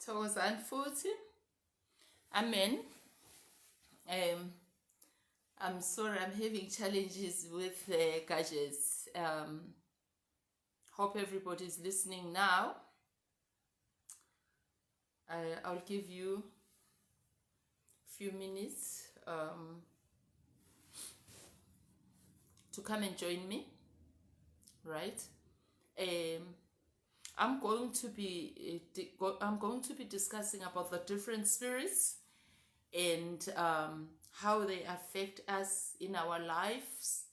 Thokozani futhi. Amen. I'm sorry, I'm having challenges with gadgets. Hope everybody's listening now. I'll give you a few minutes to come and join me, right? I'm going to be discussing about the different spirits and how they affect us in our lives.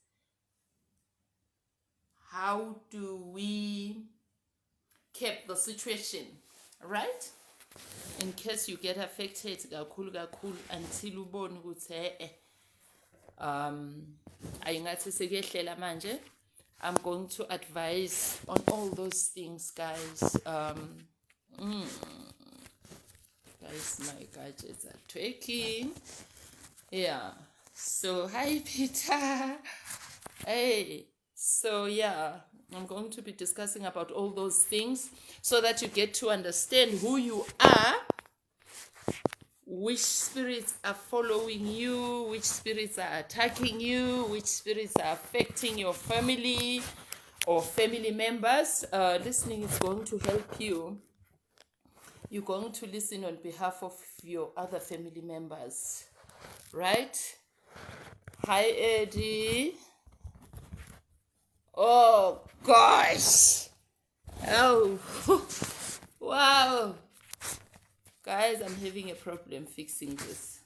How do we keep the situation, right? In case you get affected kakhulu until ubone ukuthi ayingathi sekuyehlela manje. I'm going to advise on all those things, guys. Guys, my gadgets are twerking. Yeah. So hi Peter. Hey. So yeah, I'm going to be discussing about all those things so that you get to understand who you are, which spirits are following you, which spirits are attacking you, which spirits are affecting your family or family members. Listening is going to help you. You're going to listen on behalf of your other family members, right? Hi, Eddie. Oh, gosh. Oh, wow. Guys, I'm having a problem fixing this.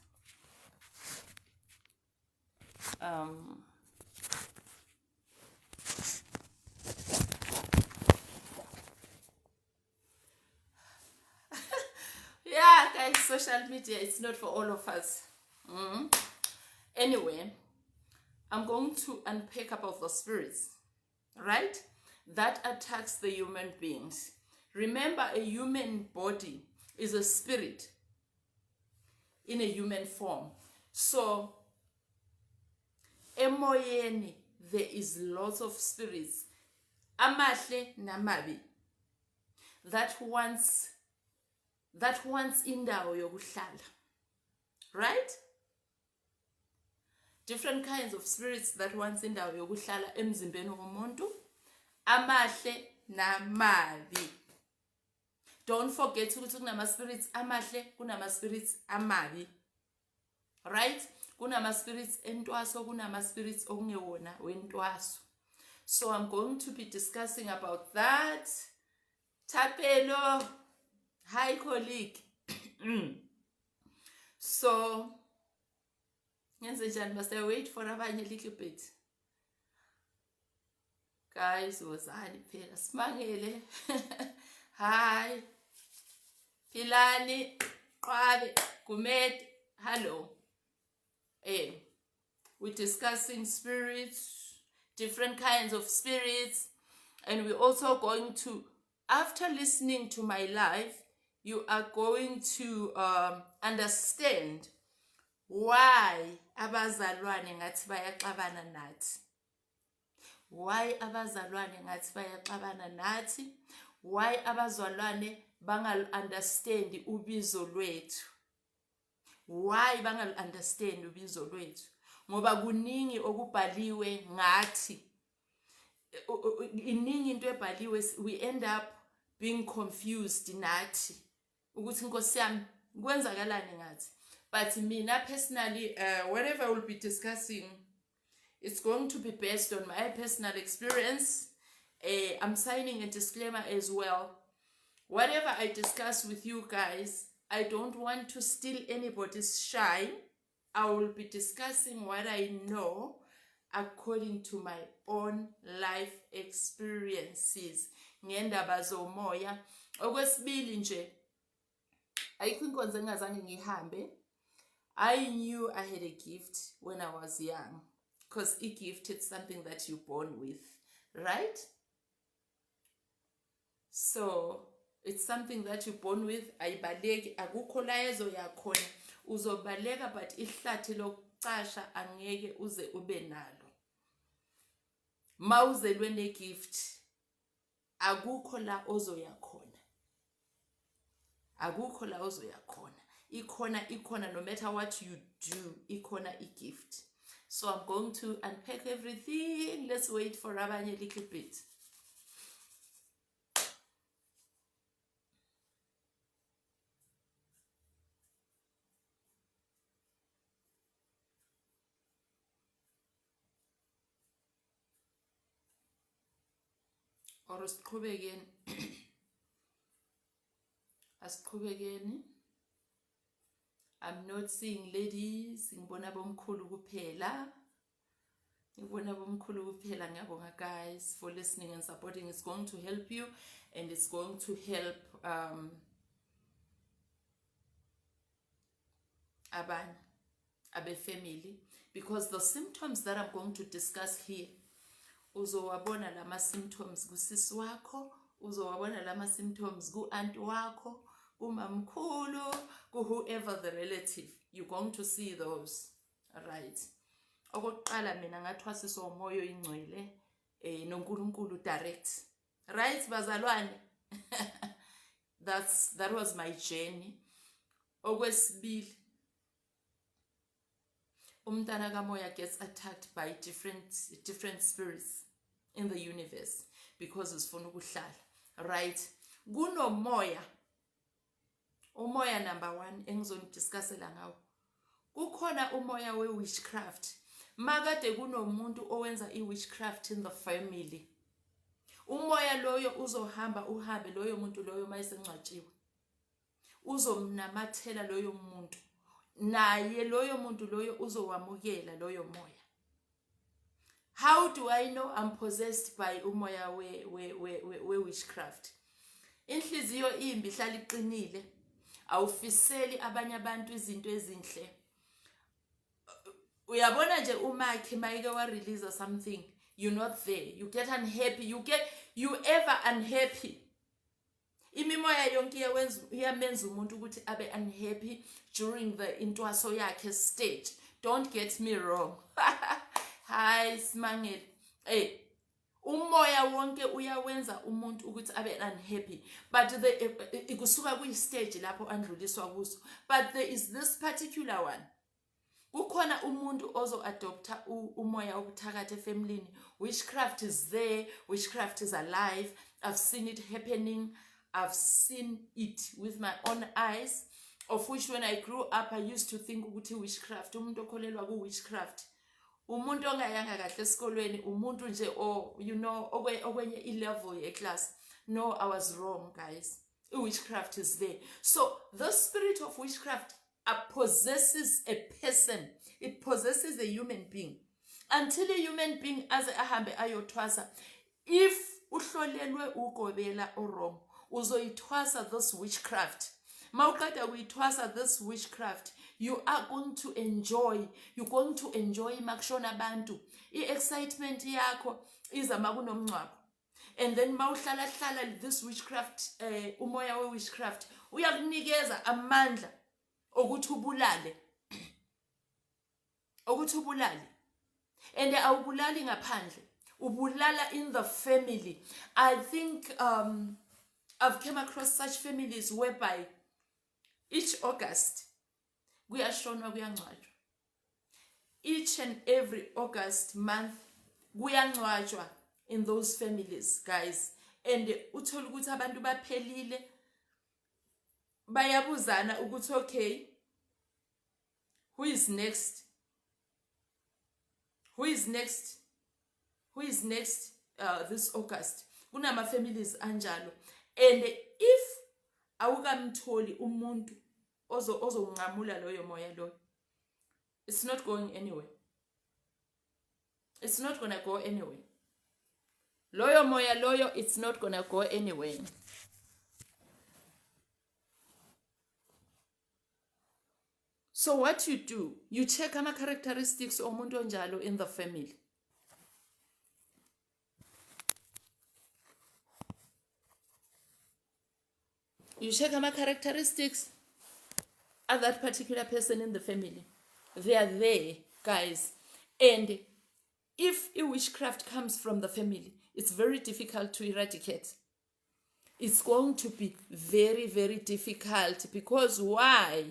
Yeah, guys, social media, it's not for all of us. Anyway, I'm going to unpack about the spirits, right? That attacks the human beings. Remember, a human body is a spirit in a human form. So, emoyeni, there is lots of spirits. Amahle namabi. That wants indawo yokuhlala. Right? Different kinds of spirits that wants indawo yokuhlala emzimbeni womuntu. Amahle namabi. Don't forget ukuthi kunama spirits amahle, kunama spirits amabi. Right? Kunama spirits entwaso, kunama spirits okungewona wentwaso. So I'm going to be discussing about that. Tapelo. Hi, colleague. So, must I wait for abanye a little bit? Guys, wozani phela simangele. Hi. Pilani, Qabe, Kumet, hello. We're discussing spirits, different kinds of spirits, and we're also going to, after listening to my live, you are going to understand why abazalwane ngathi bayaxabana nathi. Why abazalwane ngathi bayaxabana nathi? Why abazalwane bangal understand ubizo lwethu? Why bangal understand ubizo lwethu? Ngoba kuningi okubhaliwe ngathi. Iningi into ebhaliwe, we end up being confused nathi. Ukuthi Nkosi yami kwenzakalani ngathi? But mina personally, whatever we'll be discussing, it's going to be based on my personal experience. I'm signing a disclaimer as well. Whatever I discuss with you guys, I don't want to steal anybody's shine. I will be discussing what I know according to my own life experiences. Ngendaba zomoya. Okwesibili nje, ayikho inkonzo engazange ngihambe. I knew I had a gift when I was young. Because a gift is something that you're born with, right? So, it's something that you're born with. Ayibaleki, akukho la ezoyakhona. Uzobaleka but ihlathi lokucasha angeke uze ube nalo. Mawuzelwe ne-gift, akukho la ozoyakhona. akukho la uzoya khona ikhona no matter what you do ikhona gift. So I'm going to unpack everything. Let's wait for abanye a little bit. Or asiqhubekeni asiqhubekeni. I'm not seeing ladies. Ngibona bomkhulu kuphela. Ngibona bomkhulu kuphela. Ngiyabonga guys for listening and supporting. It's going to help you and it's going to help abanye abe family, because the symptoms that I'm going to discuss here, uzowabona lama symptoms kusisi wakho, uzowabona lama symptoms ku aunt wakho, umamkhulu, whoever the relative. You're going to see those, right? Okokuqala mina ngathwasiswa umoya oyingcwele noNkulunkulu direct, right bazalwane? That was my journey. Okwesibili, umntana kamoya gets attacked by different spirits in the universe because usifuna ukuhlala, right? Kunomoya, umoya number 1 engizodiscussela ngawo. Kukhona umoya we-witchcraft. Makade kunomuntu owenza i-witchcraft in the family, umoya loyo uzohamba uhambe loyo muntu loyo mayisengcwatshiwe, uzomnamathela loyo muntu, naye loyo muntu loyo uzowamukela loyo moya. How do I know I'm possessed by umoya we-witchcraft? Inhliziyo imbi ihlala iqinile, awufiseli abanye abantu izinto ezinhle. Uyabona nje umakhe mayike wa release something, you're not there, you get unhappy, you ever unhappy. Imimoya yonke iyamenza umuntu ukuthi abe unhappy during the intwaso yakhe stage. Don't get me wrong. Hi Smangel. Umoya wonke uyawenza umuntu ukuthi abe unhappy, but ikusuka kuyi stage lapho andluliswa kuso. But there is this particular one. Kukhona umuntu ozo adopta umoya wobuthakathi efamilini. Witchcraft is there, witchcraft is alive. I've seen it happening. I've seen it with my own eyes, of which when I grew up I used to think ukuthi witchcraft, umuntu okholelwa ku witchcraft, umuntu ongayanga kahle esikolweni, umuntu nje you know okwenye i-level ye-class. No, I was wrong guys. Witchcraft is there. So the spirit of witchcraft possesses a person. It possesses a human being. Until a human being aze ahambe ayothwasa, if uhlolelwe ukobela or wrong, uzoyithwasa this witchcraft. Mawuqeda kuyithwasa this witchcraft, you are going to enjoy. You're going to enjoy makushona abantu. I-excitement yakho iza makunomncwabo. And then mawuhlala this witchcraft, umoya we-witchcraft, uyakunikeza amandla ukuthi ubulale. Ukuthi ubulale. And awubulali ngaphandle. Ubulala in the family. I think I've come across such families whereby each August kuyashonwa kuyangcwatshwa. Each and every August month kuyangcwatshwa in those families, guys. And uthola ukuthi abantu baphelile bayabuzana ukuthi okay, who is next? Who is next? Who is next this August? Kunama families anjalo. And if awukamtholi umuntu ozonqamula loyo moya loyo, it's not going anywhere. It's not gonna go anywhere. Loyo moya loyo, it's not gonna go anywhere. So what you do, you check ama characteristics omuntu onjalo in the family. You check my characteristics of that particular person in the family. They are there, guys. And if a witchcraft comes from the family, it's very difficult to eradicate. it's going to be very, very difficult. Because why?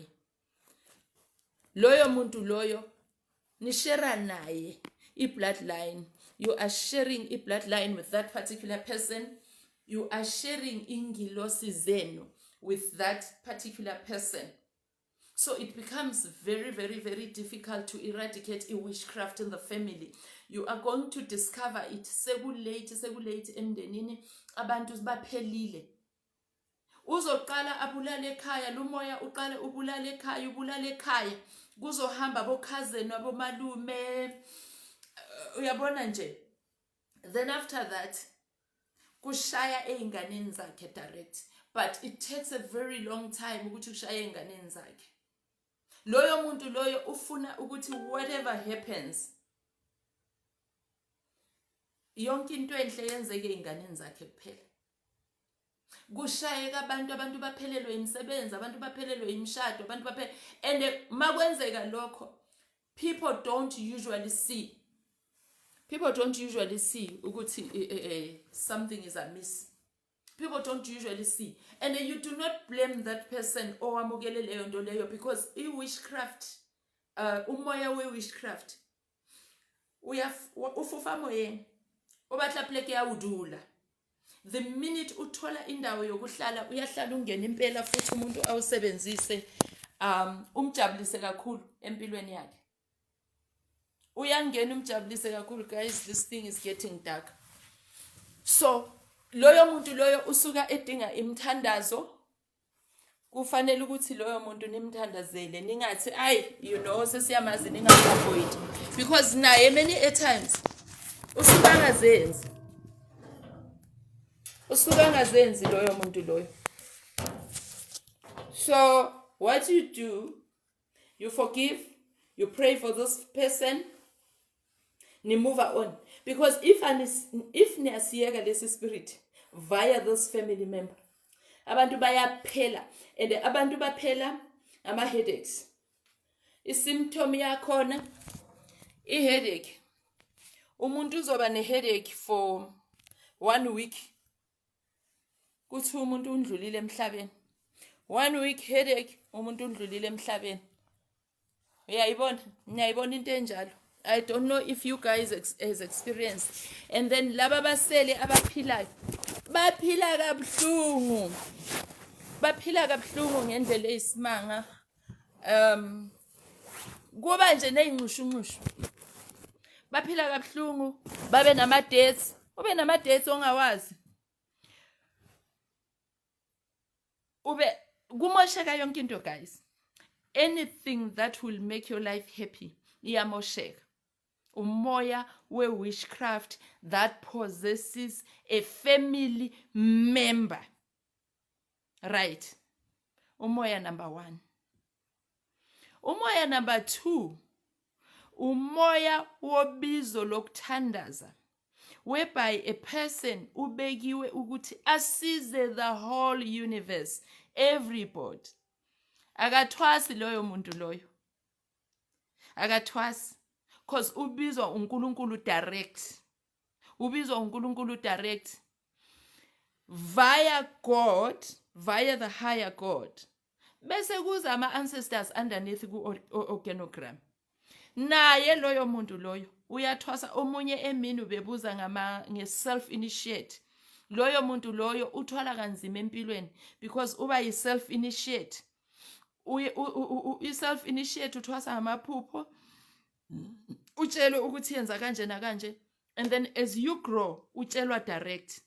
Loyo muntu loyo nishera naye i-bloodline. You are sharing a bloodline with that particular person. You are sharing ingilosi zenu with that particular person. So it becomes very, very, very difficult to eradicate a witchcraft in the family. You are going to discover it. Sekulate emndenini abantu baphelile. Uzoqala abulale ekhaya, lumoya uqale ubulale ekhaya. Kuzohamba bokhazeni abomalume. Uyabona nje. Then after that, kushaya einganeni zakhe direct. But it takes a very long time ukuthi kushaya einganeni zakhe. Loyo muntu loyo ufuna ukuthi whatever happens, yonke into enhle yenzeke einganeni zakhe kuphela. Kushayeka abantu baphelelwe imisebenzi, abantu baphelelwe imishado, and makwenzeka lokho, people don't usually see ukuthi something is amiss. People don't usually see, and you do not blame that person or amukele leyo nto leyo, because i-witchcraft, umoya we-witchcraft ufufa moyeni obatla pleke yawudula. The minute uthola indawo yokuhlala uyahlala ungena impela futhi umuntu awusebenzise umjabulise kakhulu empilweni yakhe. Uyangena umjabulise kakhulu. Guys, this thing is getting dark. So loyo muntu loyo usuka edinga imthandazo. Kufanele ukuthi loyo muntu nimthandazele, ningathi sesiyamazi ninga-avoid, because naye many a times usuka angazenzi loyo muntu loyo. So what you do, you forgive, you pray for this person, ni move on. Because if niyasiyeka lesi spirit via this family member, abantu bayaphela, and abantu baphela ama-headaches. I-symptom yakhona i-headache. Umuntu uzoba ne-headache for 1 week. Kuthi umuntu undlulile emhlabeni. 1 week headache, umuntu undlulile emhlabeni. Niyayibona into enjalo. I don't know if you guys has experienced. And then laba basele abaphilayo baphila kabuhlungu ngendlela eyisimanga. Kuba nje neyinqushunqushu. Baphila kabuhlungu, babe nama-dates. Ube nama-dates ongawazi. Kumosheka yonke into, guys. Anything that will make your life happy, iyamosheka. Umoya we-witchcraft that possesses a family member. Right. Umoya number 1. Umoya number 2. Umoya wobizo lokuthandaza, whereby a person ubekiwe ukuthi asize the whole universe, everybody. Akathwasi loyo muntu loyo. Akathwasi. Because ubizwa uNkulunkulu direct. Ubizwa uNkulunkulu direct. Via God, via the higher God. Bese kuza ama-ancestors underneath ku-organogram. Naye loyo muntu loyo uyathwasa. Omunye emini ubebuza nge-self-initiate. Loyo muntu loyo uthwala kanzima empilweni because uba yi-self-initiate. I-self-initiate uthwasa ngamaphupho. Utshelwe ukuthi yenza kanje na kanje. And then as you grow, utshelwa direct.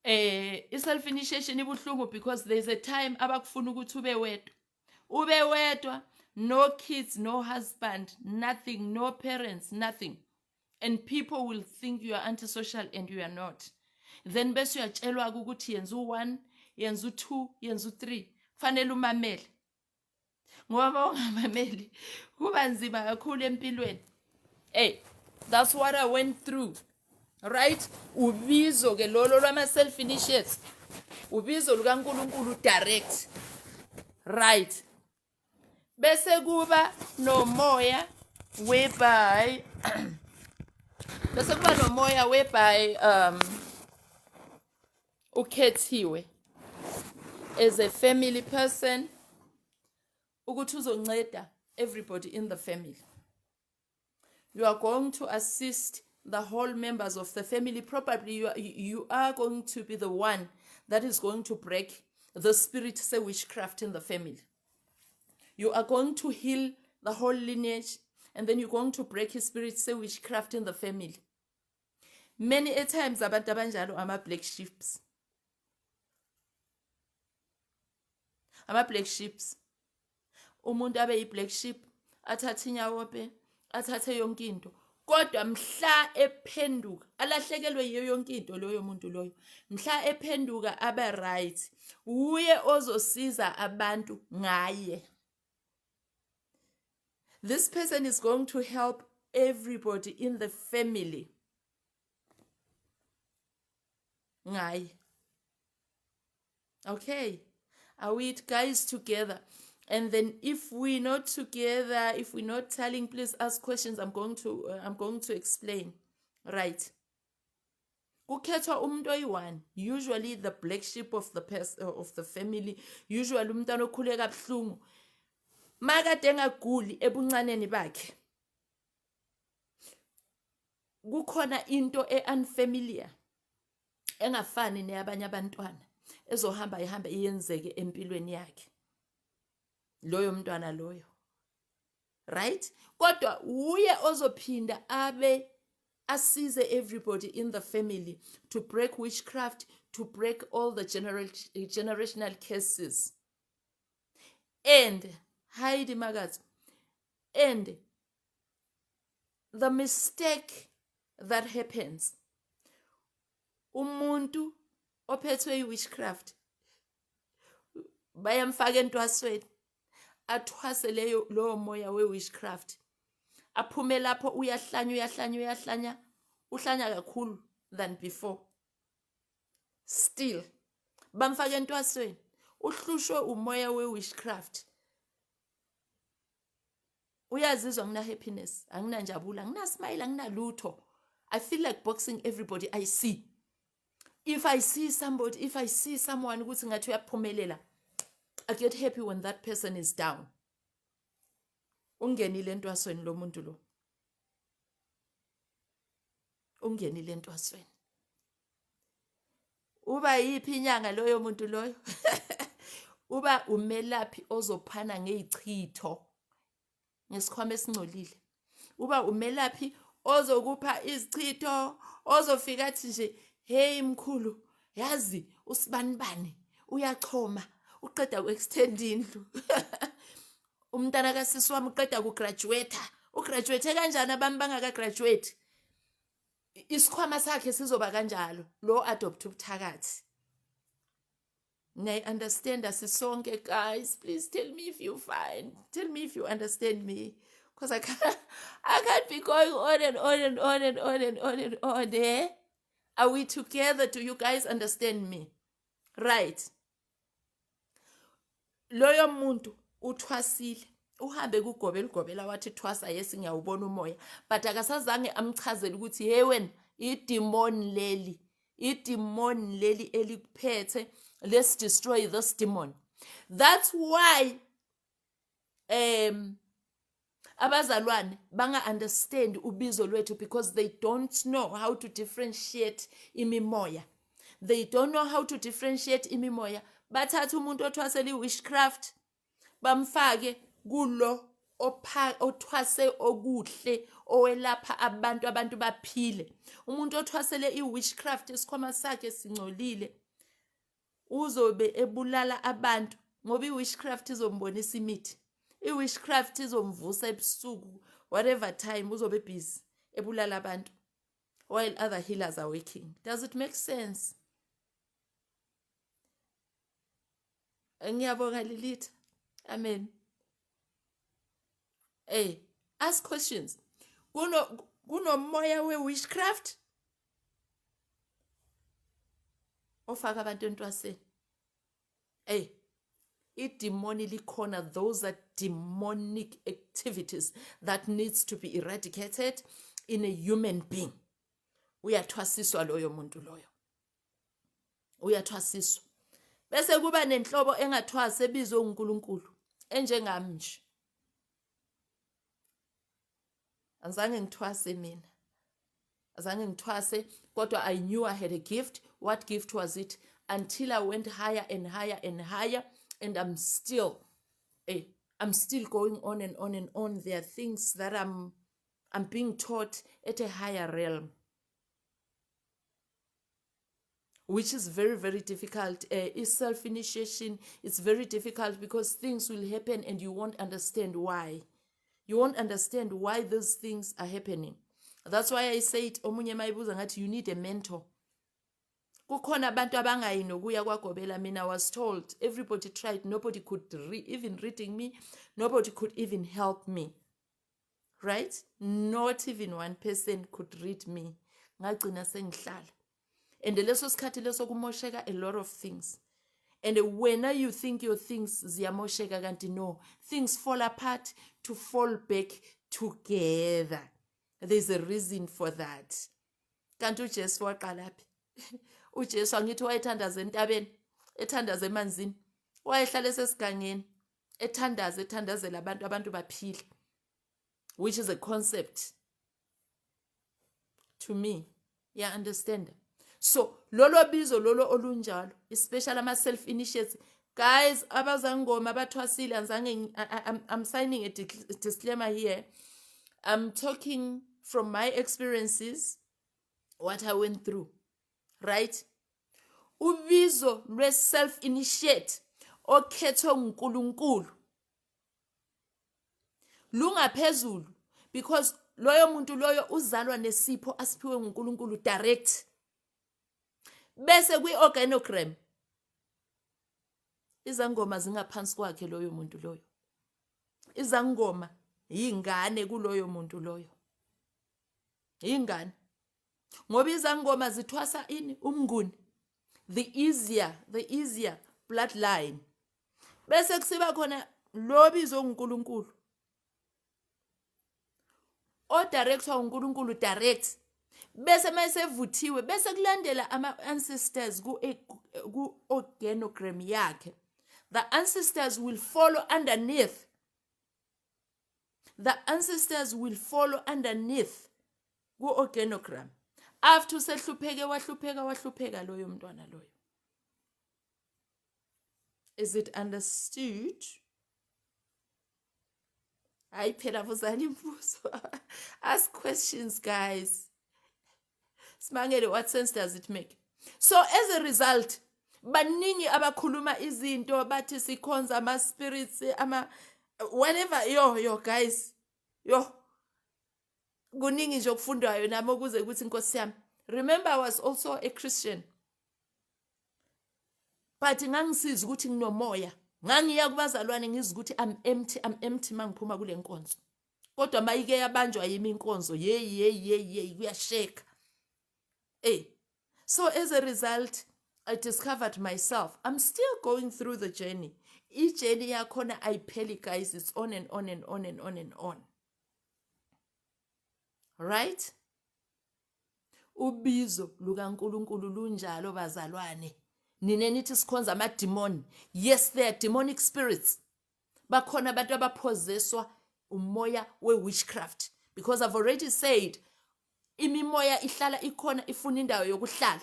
I-self-initiation ibuhlungu because there's a time abakufuna ukuthi ube wedwa. Ube wedwa. No kids, no husband, nothing, no parents, nothing. And people will think you are antisocial and you are not. Then bese uyatshelwa ukuthi yenza u1, yenza u2, yenza u3. Fanele umamele. Ngoba ungamameli kuba nzima kakhulu empilweni. That's what I went through. Right? Ubizo ke lolo lwama self-initiates. Ubizo lukaNkulunkulu direct. Right? Bese kuba no moya whereby ukhethiwe as a family person ukuthi uzonceda everybody in the family. You are going to assist the whole members of the family. Probably you are going to be the one that is going to break the spirit, say, witchcraft in the family. You are going to heal the whole lineage, and then you're going to break his spirit, say, witchcraft in the family. Many a times abantu abanjalo ama-black sheeps. Ama-black sheeps. Umuntu abe yi-black sheep, athathe inyawope, athathe yonke into. Kodwa mhla ephenduka, alahlekelwe yiyo yonke into loyo muntu loyo. Mhla ephenduka abe right, uye ozosiza abantu ngaye. This person is going to help everybody in the family. Ngaye. Okay. Are we guys together? And then if we're not together, if we're not telling, please ask questions. I'm going to explain. Right. Kukhethwa umuntu oyi-one, usually the black sheep of the family, usually umntwana okhule kabuhlungu. Makade engaguli ebuncaneni bakhe. Kukhona into unfamiliar engafani neyabanye abantwana ezohamba ihamba iyenzeke empilweni yakhe. Loyo mntwana loyo. Right? Kodwa uye ozophinda abe asize everybody in the family to break witchcraft, to break all the generational curses. And Heidi Magazi. And the mistake that happens, umuntu ophethwe yi-witchcraft bayamfaka entwasweni, athwase lowo moya we-witchcraft, aphume lapho uyahlanya kakhulu than before. Still bamfaka entwasweni, uhlushwe umoya we-witchcraft. Uyazizwa ngina happiness, angina njabula, angina smile, angina lutho. I feel like boxing everybody I see. If I see someone ukuthi ngathi uyaphumelela, I get happy when that person is down. Ungenile entwasweni lo muntu lo. Ungenile entwasweni. Uba yiphi inyanga loyo muntu loyo? Uba umelaphi ozophana ngeichitho. Ngesikhwama esingcolile. Uba umelaphi ozokupha izichitho, ozofika athi nje, hey Mkhulu, yazi usibanibani uyachoma, uqeda ku-extend indlu. Umntana kasisi wami uqeda ku-graduate. Ugraduate kanjani abami bangaka-graduate? Isikhwama sakhe sizoba kanjalo. Lo adopt Ubuthakathi. Nay, understand us sonke, guys. Please tell me if you find. Tell me if you understand me. Because I can't be going on and on and on and on and on and on. Eh? Are we together? Do you guys understand me? Right. Loyo muntu uthwasile. Uhambe kugobela wathi thwasa yes ngiyawubona umoya. But akasazange amchazela ukuthi hey wena idemon leli. Idemon leli elikuphethe. Let's destroy this demon. That's why abazalwane banga understand ubizo lwethu, because they don't know how to differentiate imimoya. They don't know how to differentiate imimoya. Bathatha umuntu othwasela i-witchcraft bamfake kulo othwase okuhle owelapha abantu baphile. Umuntu othwasele i-witchcraft isikhwama sakhe singcolile uzobe ebulala abantu ngoba i-witchcraft izombonisa imithi. I-witchcraft izomvusa ebusuku, whatever time uzobe busy ebulala abantu while other healers are working. Does it make sense? Ngiyabonga Lilith. Amen. Hey, ask questions. Kuno moya we-witchcraft ofaka abantu entwaseni. Hey, i-demoni likhona. Those are demonic activities that needs to be eradicated in a human being. Uyathwasiswa loyo muntu loyo. uyathwasiswa. Bese kuba nenhlobo engathwase ebizwe uNkulunkulu enjengami nje. Azange ngithwase mina. Azange ngithwase kodwa I knew I had a gift. What gift was it? Until I went higher and higher and higher, and I'm still going on and on and on. There are things that I'm being taught at a higher realm, which is very, very difficult. Is self-initiation. It's very difficult because things will happen and you won't understand why. You won't understand why those things are happening. That's why I said, omunye mayibuza ngathi you need a mentor. Kukhona abantu abangayi nokuya kwagobela. Mina I was told, everybody tried, nobody could even reading me, nobody could even help me. Right? Not even one person could read me. Ngagcina sengihlala. And leso sikhathi leso kumosheka a lot of things. And when you think your things ziyamosheka kanti no, things fall apart to fall back together. There's a reason for that. Kanti uJesu waqalaphi? uJesu angithi wayethandaza entabeni, ethandaza emanzini, wayehlala esesigangeni, ethandazela abantu baphile, which is a concept to me. Yeah, understand? So, lolo bizo lolo olunjalo, especially ama self-initiates. Guys, abazangoma abathwasile anzange I'm signing a disclaimer here. I'm talking from my experiences, what I went through. Right? Ubizo lwe self-initiate okhethwe nguNkulunkulu lungaphezulu, because loyo muntu loyo uzalwa nesipho asiphiwe nguNkulunkulu direct. Bese kwi-organogram izangoma zingaphansi kwakhe loyo muntu loyo. Izangoma yingane kuloyo muntu loyo. Ingane. Ngoba izangoma zithwasa ini umnguni. The easier bloodline. Bese kusiba khona lo bizo uNkulunkulu. O director uNkulunkulu direct. Bese mayesevuthiwe bese kulandela ama ancestors ku organogram yakhe. The ancestors will follow underneath. The ancestors will follow underneath ku organogram. After sehlupheke wahlupheka loyo mntwana loyo. Is it understood? Hayi phela vuzani imbuzo. Ask questions, guys. Simangele, what sense does it make? So as a result, baningi abakhuluma izinto bathi sikhonza ama spirits ama whatever yo guys. Yo kuningi nje okufundwayo nami ukuze ukuthi Nkosi yami. Remember, I was also a Christian. But ngangisiza ukuthi nginomoya. Ngangiya kubazalwane ngiziza ukuthi I'm empty mangiphuma kule nkonzo. Kodwa mayike yabanjwa yimi inkonzo. Yey kuyasheka. So as a result, I discovered myself. I'm still going through the journey. Each journey yakhona ayipheli, guys. It's on and on and on and on and on. Right? Ubizo lukaNkulunkulu lunjalo bazalwane. Nine nithi sikhonza ama demon. Yes, there are demonic spirits. Bakhona abantu abapossesswa umoya we-witchcraft. Because I've already said, imimoya ihlala ikhona ifuna indawo yokuhlala.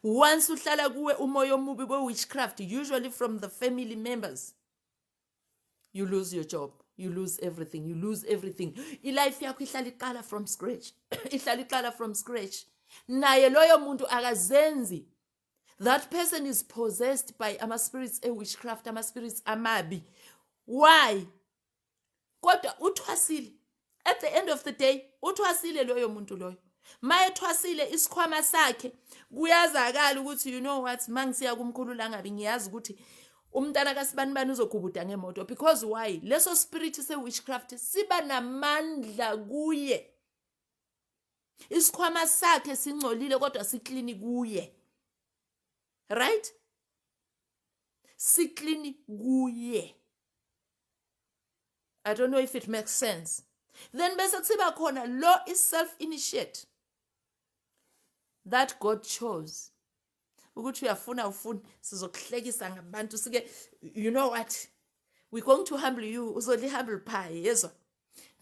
Once uhlala kuwe umoya omubi we-witchcraft, usually from the family members, you lose your job. You lose everything. You lose everything. Ilife yakho ihlala iqala from scratch. Ihlala iqala from scratch. Naye loyo muntu akazenzi. That person is possessed by ama spirits witchcraft, ama spirits amabi. Why? Kodwa uthwasile. At the end of the day, uthwasile loyo muntu loyo. Maye thwasile isikhwama sakhe, kuyazakala ukuthi you know what, mangisiya kuMkhulu Langabi ngiyazi ukuthi umntana kaSibanibani uzogubuda ngemoto. Because why? Leso spirit se-witchcraft siba namandla kuye. Isikhwama sakhe singcolile kodwa siklini kuye. Right? Siklini kuye. I don't know if it makes sense. Then bese kusiba khona law is self-initiate that God chose. ukuthi uyafuna ufuni sizokuhlekisa ngabantu sike you know what we're going to humble you uzoli humble pie yezwa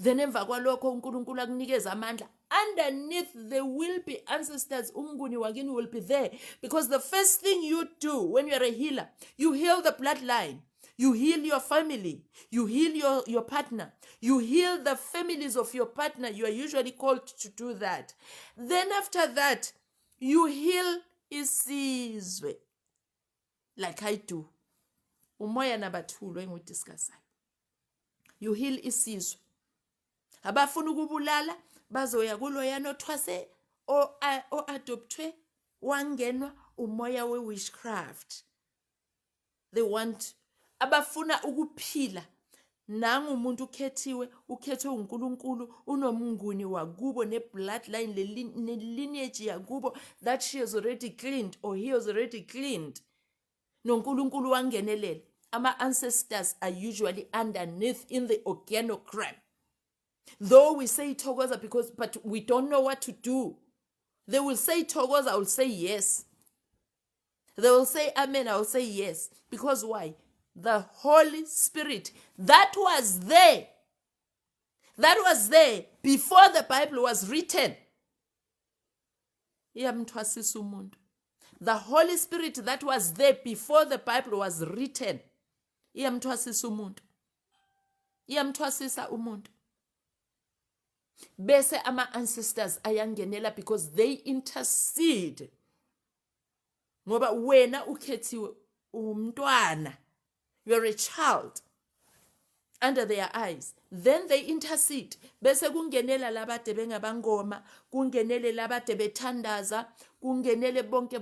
then emva kwalokho uNkulunkulu akunikeza amandla underneath there will be ancestors umnguni wakini will be there because the first thing you do when you're a healer you heal the bloodline. You heal your family. You heal your partner. You heal the families of your partner. You are usually called to do that. Then after that, you heal isizwe. Like I do. Umoya nabathulo engudiscussa. You heal isizwe. Abafuna ukubulala bazoya kuloya nothwase o adoptwe wangenwa umoya we-witchcraft. They want abafuna ukuphila nangu umuntu ukhethwe uNkulunkulu unomnguni wakubo ne-bloodline le-lineage yakubo that she has already cleaned or he has already cleaned noNkulunkulu wangenelela ama-ancestors are usually underneath in the organogram though we say thokoza but we don't know what to do. They will say thokoza, I will say yes. They will say amen, I will say yes. Because why? The Holy Spirit that was there before the Bible was written. The Holy Spirit that was there before the Bible was written. Bese ama ancestors ayangenela because they intercede. Ngoba wena ukhethiwe umntwana. You're a child under their eyes. Then they intercede. Bese kungenela labade bengabangoma, kungenele labade bethandaza, kungenele bonke.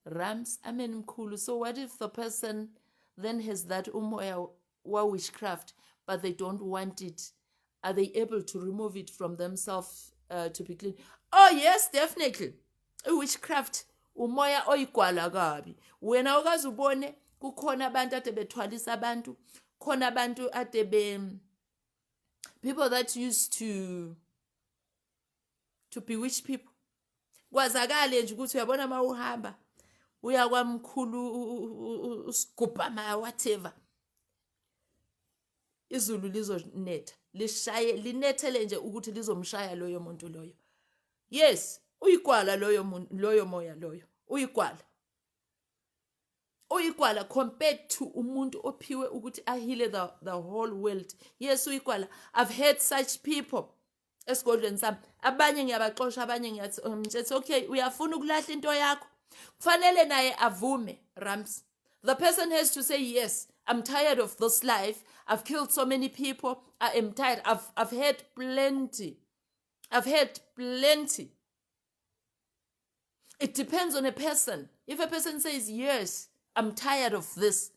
Rams, amen Mkhulu. So what if the person then has that umoya wa witchcraft, but they don't want it? Are they able to remove it from themselves to be clean? Oh yes, definitely. Witchcraft umoya oyigwala kabi. Wena ukazi ubone kukhona abantu ade bethwalisa abantu, khona abantu ade people that used to bewitch people. Kwazakale nje ukuthi uyabona mawuhamba uya kwaMkhulu usigubhama whatever. Izulu lizonetha, lishaye linethele nje ukuthi lizomshaya loyo muntu loyo. Yes, uyigwala loyo moya loyo. Uyigwala compared to umuntu ophiwe ukuthi ahile the whole world. Yes, uyigwala. I've heard such people. Esigodlweni sami abanye ngiyabaxosha abanye ngiyathi okay uyafuna ukulahla into yakho kufanele naye avume. Rams, the person has to say yes, I'm tired of this life, I've killed so many people, I am tired, I've had plenty. It depends on a person. If a person says yes, I'm tired of this,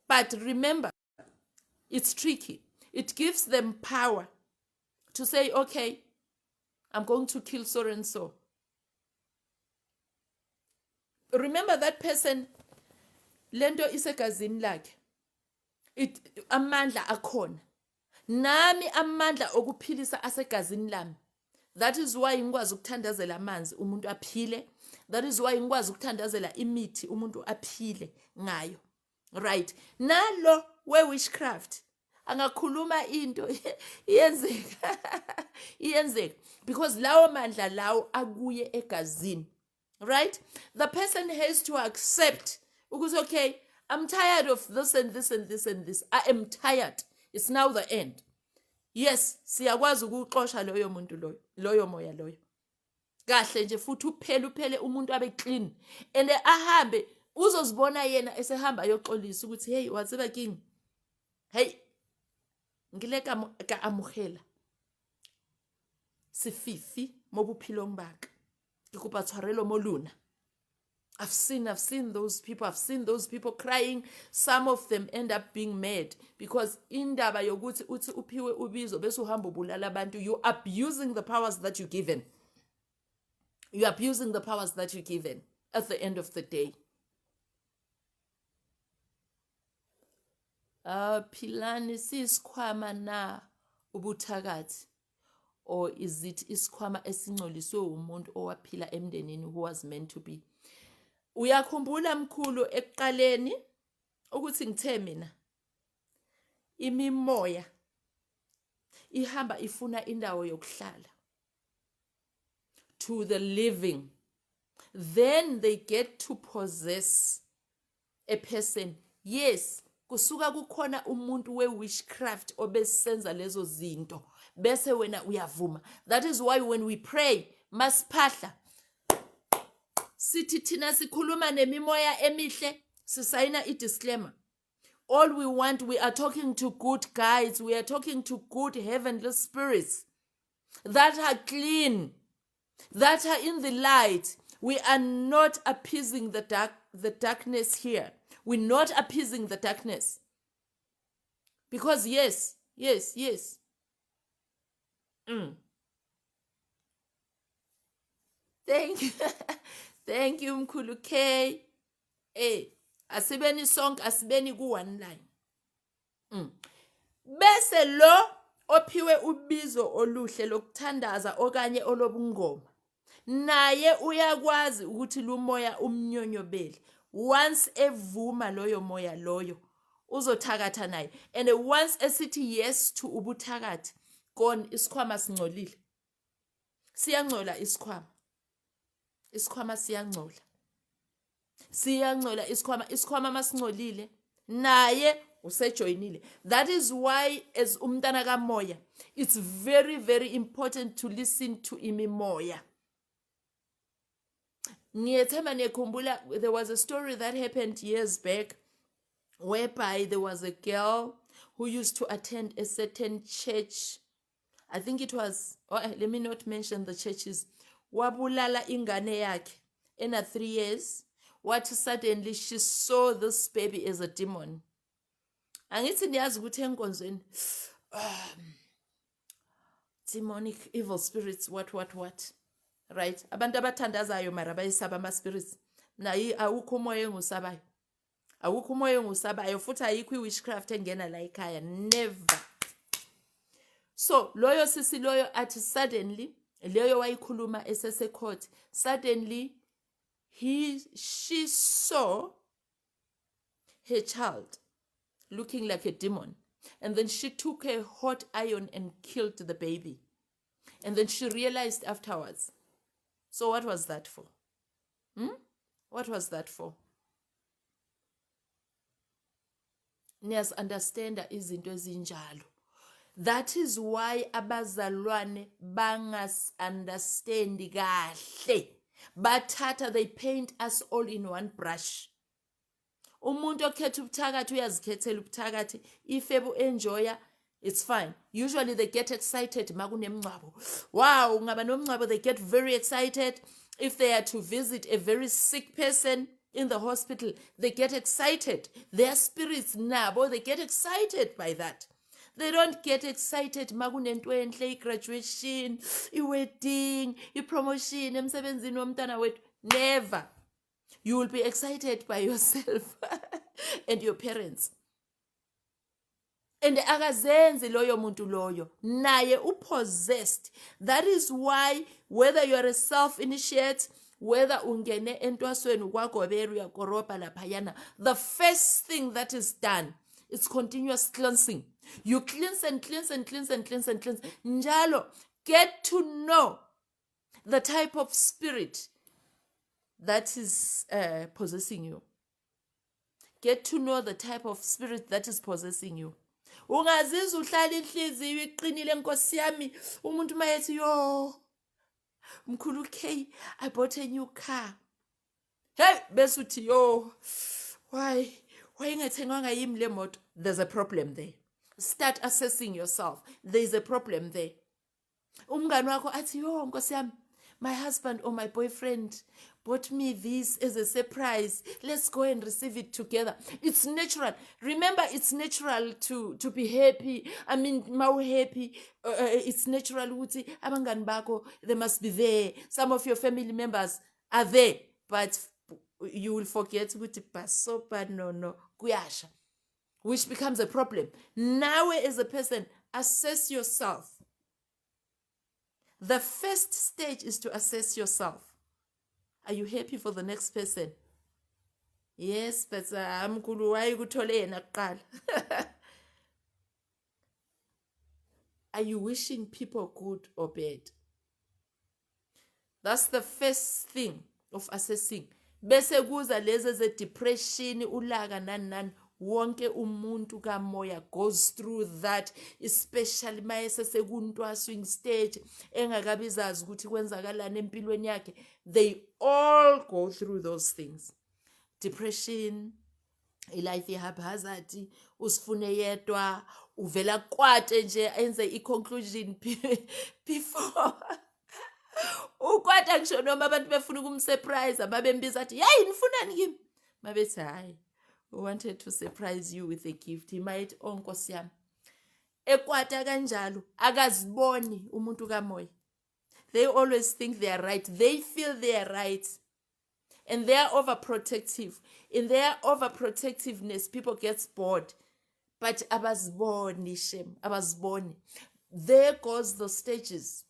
but remember it's tricky, it gives them power to say, okay, I'm going to kill so and so. Remember that person, lento isegazini lakhe. Amandla akhona. Nami amandla okuphilisa asegazini lami. That is why ngikwazi ukuthandazela amanzi umuntu aphile. That is why ngikwazi ukuthandazela imithi umuntu aphile ngayo. Right. Nalo we-witchcraft angakhuluma into iyenzeka because lawo mandla lawo akuye egazini. Right? The person has to accept because okay, I'm tired of this and this and this and this. I am tired. It's now the end. Yes, siyakwazi ukuxosha loyo muntu loyo moya loyo. Kahle nje futhi uphele umuntu abe clean and ahambe uzozibona yena esehamba ayoxolisa ukuthi hey whatever king. Hey ngileka ka amuhela sififi mobuphilong baka ikupa tshwarelo moluna. I've seen those people. I've seen those people crying. Some of them end up being mad because indaba yokuthi uthi uphiwe ubizo bese uhamba ubulala abantu, you abusing the powers that you're given. You're abusing the powers that you're given at the end of the day. Philani sisikhwama na ubuthakathi. or is it isikhwama esingcoliswe umuntu owaphila emndenini who was meant to be? Uyakhumbula Mkhulu ekuqaleni ukuthi ngithe mina imimoya ihamba ifuna indawo yokuhlala, to the living, then they get to possess a person. Yes, kusuka kukhona umuntu we-witchcraft obesenza lezo zinto bese wena uyavuma. That is why when we pray masiphahla sithi thina sikhuluma nemimoya emihle sisayina i-disclaimer. All we want, we are talking to good guides, we are talking to good heavenly spirits that are clean, that are in the light. We are not appeasing the darkness here. We're not appeasing the darkness. Because yes. Thank you. Thank you, Mkhulu K. Asibeni song, asibeni ku one line. Bese lo ophiwe ubizo oluhle lokuthandaza okanye olobungoma, naye uyakwazi ukuthi lumoya umnyonyobeli. Once evuma loyo moya loyo uzothakatha naye, and once esithi yes to ubuthakathi, gone isikhwama singcolile. Siyangcola isikhwama. Isikhwama siyangcola. Siyangcola isikhwama masingcolile naye usejoinile. That is why as umntana kamoya, it's very, very important to listen to imimoya. There was a story that happened years back whereby there was a girl who used to attend a certain church. I think it was, let me not mention the churches. Wabulala ingane yakhe in 3 years. What suddenly she saw this baby as a demon. Angithi niyazi ukuthi enkonzweni demonic evil spirits, what. Right? Abantu abathandazayo mara bayisaba ama spirits. Nayi awukho umoya engusabayo. Awukho umoya engusabayo futhi ayikho i-witchcraft engena la ekhaya. Never. So loyo sisi loyo athi suddenly leyo wayikhuluma esese court. Suddenly she saw her child looking like a demon. And then she took a hot iron and killed the baby. And then she realized afterwards. So what was that for? What was that for? Niyas understand izinto ezinjalo. That is why abazalwane bangas understand kahle. Bathatha, they paint us all in one brush. Umuntu okhetha ubuthakathi uyazikhethela ubuthakathi. If ebu enjoya, it's fine. Usually they get excited makunemncwabo. Wow, ngaba nomncwabo, they get very excited. If they are to visit a very sick person in the hospital, they get excited. Their spirits nabo, they get excited by that. They don't get excited makunento enhle, i-graduation, i-wedding, i-promotion, emsebenzini womntana wethu. Never. You will be excited by yourself and your parents. And akazenzi loyo muntu loyo, naye upossessed. That is why whether you are a self-initiate, whether ungene entwasweni kwagoberu ya koropa laphayana, the first thing that is done is continuous cleansing. You cleanse and cleanse and cleanse and cleanse and cleanse. Njalo, get to know the type of spirit that is possessing you. Get to know the type of spirit that is possessing you. Ungazizwa uhlala inhliziyo iqinile Nkosi yami, umuntu mayethi yo Mkhulu K, I bought a new car. Hey, besuthi yo, why ingathengwanga yimi le moto? There's a problem there. Start assessing yourself. There's a problem there. Umngani wakho athi yo Nkosi yami, my husband or my boyfriend bought me this as a surprise. Let's go and receive it together. It's natural. Remember, it's natural to be happy. I mean, mau happy. It's natural. Abangani bako, they must be there. Some of your family members are there, but you will forget no kuyasha, which becomes a problem. Now, as a person, assess yourself. The first stage is to assess yourself. Are you happy for the next person? Yes, but Mkhulu, why you kuthole yena kuqala? Are you wishing people good or bad? That's the first thing of assessing. Bese kuza lezi ze-depression, ulaka nani wonke umuntu kamoya goes through that, especially mayese sekuntwa swing stage engakabi zazi ukuthi kwenzakalani empilweni yakhe. They all go through those things. Depression, life haphazard, usifune yedwa, uvela kwate nje enze i-conclusion before ukwata ngisho noma abantu befuna ukumsurprise ababembiza athi hey nifunani kimi mabethi hayi wanted to surprise you with a gift. He might onkosi yami ekwata kanjalo akaziboni umuntu kamoya. They always think they are right. They feel they are right. And they are overprotective. In their overprotectiveness, people get bored. But abaziboni shem, abaziboni. There goes the stages.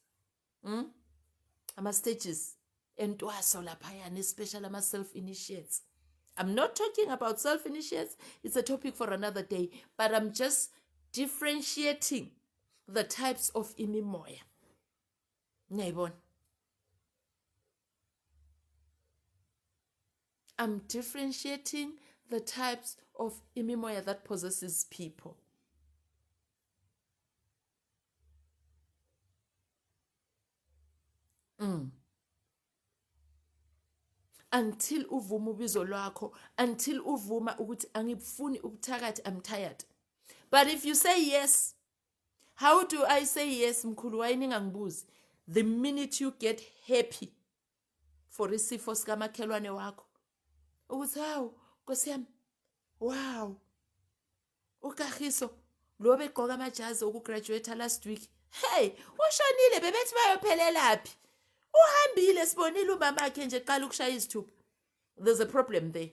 Stages. Entwaso laphayana, especially self-initiates. I'm not talking about self-initiates. It's a topic for another day. But I'm just differentiating the types of imimoya. Nayibona. I'm differentiating the types of imimoya that possesses people. Until uvuma ubizo lwakho, until uvuma ukuthi angifuni ubuthakathi, I'm tired. But if you say yes, how do I say yes, Mkhulu? Wayini ngangibuzi? The minute you get happy for isifo sikamakhelwane wakho, ukuthi hawu Nkosi yami, wow, uKagiso lo begqoka amajazi okugraduate last week, hey ushonile bebethi bayophelelaphi, uhambile sibonile umama wakhe nje qala ukushaya izithupha. There's a problem there.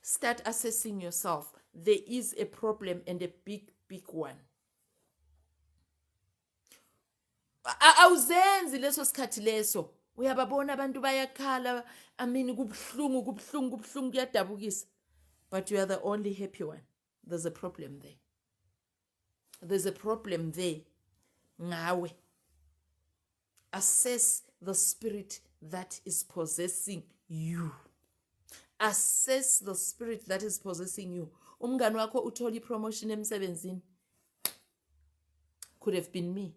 Start assessing yourself. There is a problem, and a big one. Awuzenzi leso sikhathi leso. Uyababona abantu bayakhala, kubhlungu kuyadabukisa. But you are the only happy one. There's a problem there. There's a problem there. Ngawe. Assess the spirit that is possessing you. Assess the spirit that is possessing you. Umngani wakho utholi promotion emsebenzini. Could have been me.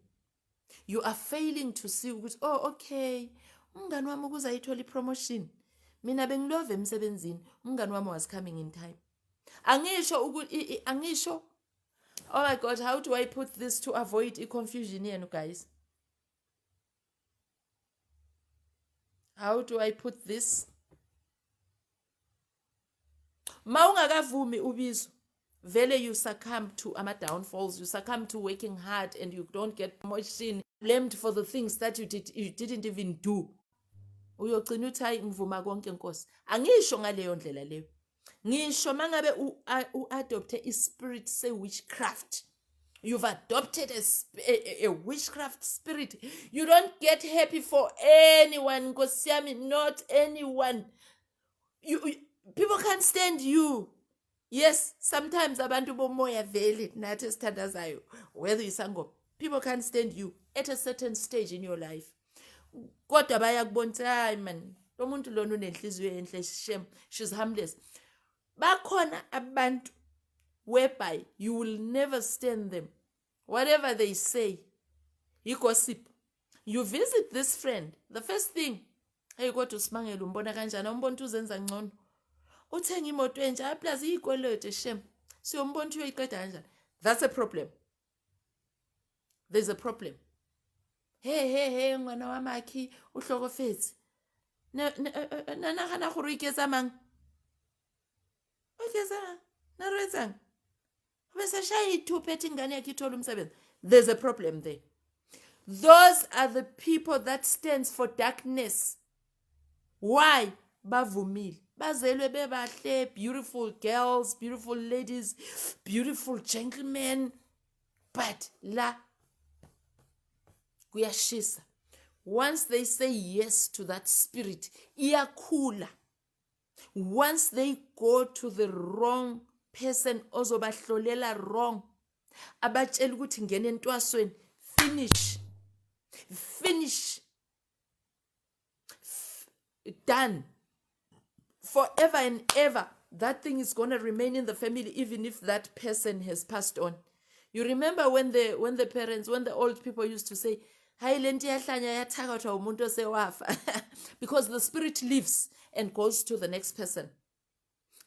You are failing to see ukuthi, oh okay, umngani wami ukuze ayitholi promotion. Mina bengilove emsebenzini. Umngani wami was coming in time. Angisho. Oh my God, how do I put this to avoid confusion here, guys? How do I put this? Maungakavumi ubizo. Vele you succumb to downfalls, you succumb to working hard, and you don't get promotion, blamed for the things that you didn't even do. Uyogcina uthi hayi ngivuma konke Nkosi. Angisho ngaleyo ndlela leyo. Ngisho mangabe uadopte ispirit se witchcraft. You've adopted a witchcraft spirit. You don't get happy for anyone, Nkosi yami, not anyone. People can't stand you. Yes, sometimes abantu bomoya vele nathi sithandazayo, whether isango, people can't stand you at a certain stage in your life. Kodwa bayakubona hayi man, lo muntu lona unenhliziyo enhle, shame, she's harmless. Bakhona abantu whereby you will never stand them. Whatever they say, you gossip. You visit this friend, the first thing, hey kodwa usimangele umbona kanjani, umbona uzenza ngcono. Uthenga imoto entsha plus iyikwelete shem. Siyombona ukuthi uyiqeda kanjani. That's a problem. There's a problem. Hey ngwana wamakhi uhlokofetsi. Na kana go re iketsa mang? Okeza na retsang. Bese shayi ithuphe ingane yakhe ithola umsebenzi. There's a problem there. Those are the people that stands for darkness. Why? Bavumile. Bazelwe bebahle, beautiful girls, beautiful ladies, beautiful gentlemen. But la kuyashisa. Once they say yes to that spirit, iyakhula. Once they go to the wrong person, ozobahlolela wrong, abatshela ukuthi ngene entwasweni, finish, done, forever and ever. That thing is going to remain in the family even if that person has passed on. You remember when the parents, when the old people used to say, hayi lento iyahlanya yathakathwa umuntu osewafa, because the spirit lives and goes to the next person.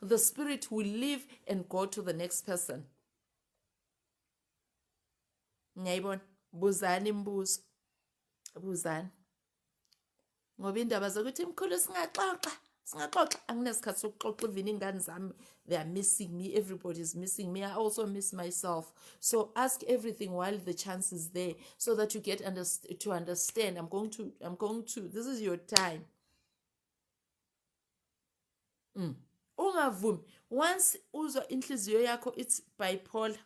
The spirit will live and go to the next person. Ngiyayibona, buzani imbuzo, buzani. Ngoba indaba zokuthi Mkhulu singaxoxa anginesikhathi sokuxoxa. Even ingane zami, they are missing me, everybody is missing me, I also miss myself. So ask everything while the chance is there, so that you get to understand. I'm going to, this is your time. Ungavumi. Once uzwa inhliziyo yakho it's bipolar,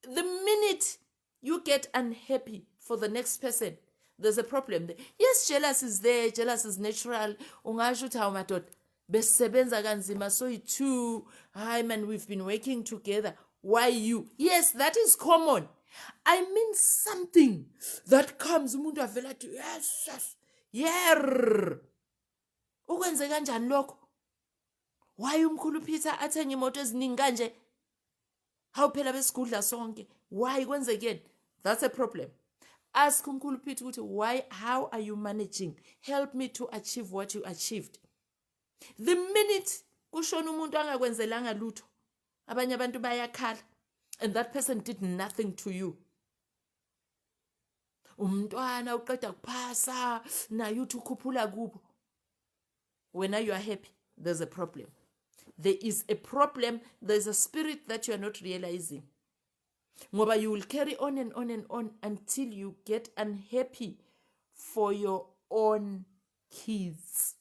the minute you get unhappy for the next person, there's a problem there. Yes, jealous is there, jealous is natural. Ungasho uthi hawu madoda besebenza kanzima so you hi man, we've been working together, why you? Yes, that is common. I mean something that comes, umuntu avela athi yes, yeah, ukwenze kanjani lokho? Why uMkhulu Peter athenge imoto eziningi kanje? How phela besigudla sonke? Why kwenzekeni? That's a problem. Ask uMkhulu Peter ukuthi why, how are you managing? Help me to achieve what you achieved. The minute kushona umuntu angakwenzelanga lutho, abanye abantu bayakhala, and that person did nothing to you. Umntwana uqeda kuphasa naye uthi ukhuphula kubo. When you are happy, there's a problem. There is a problem. There's a spirit that you are not realizing. Ngoba you will carry on and on and on until you get unhappy for your own kids.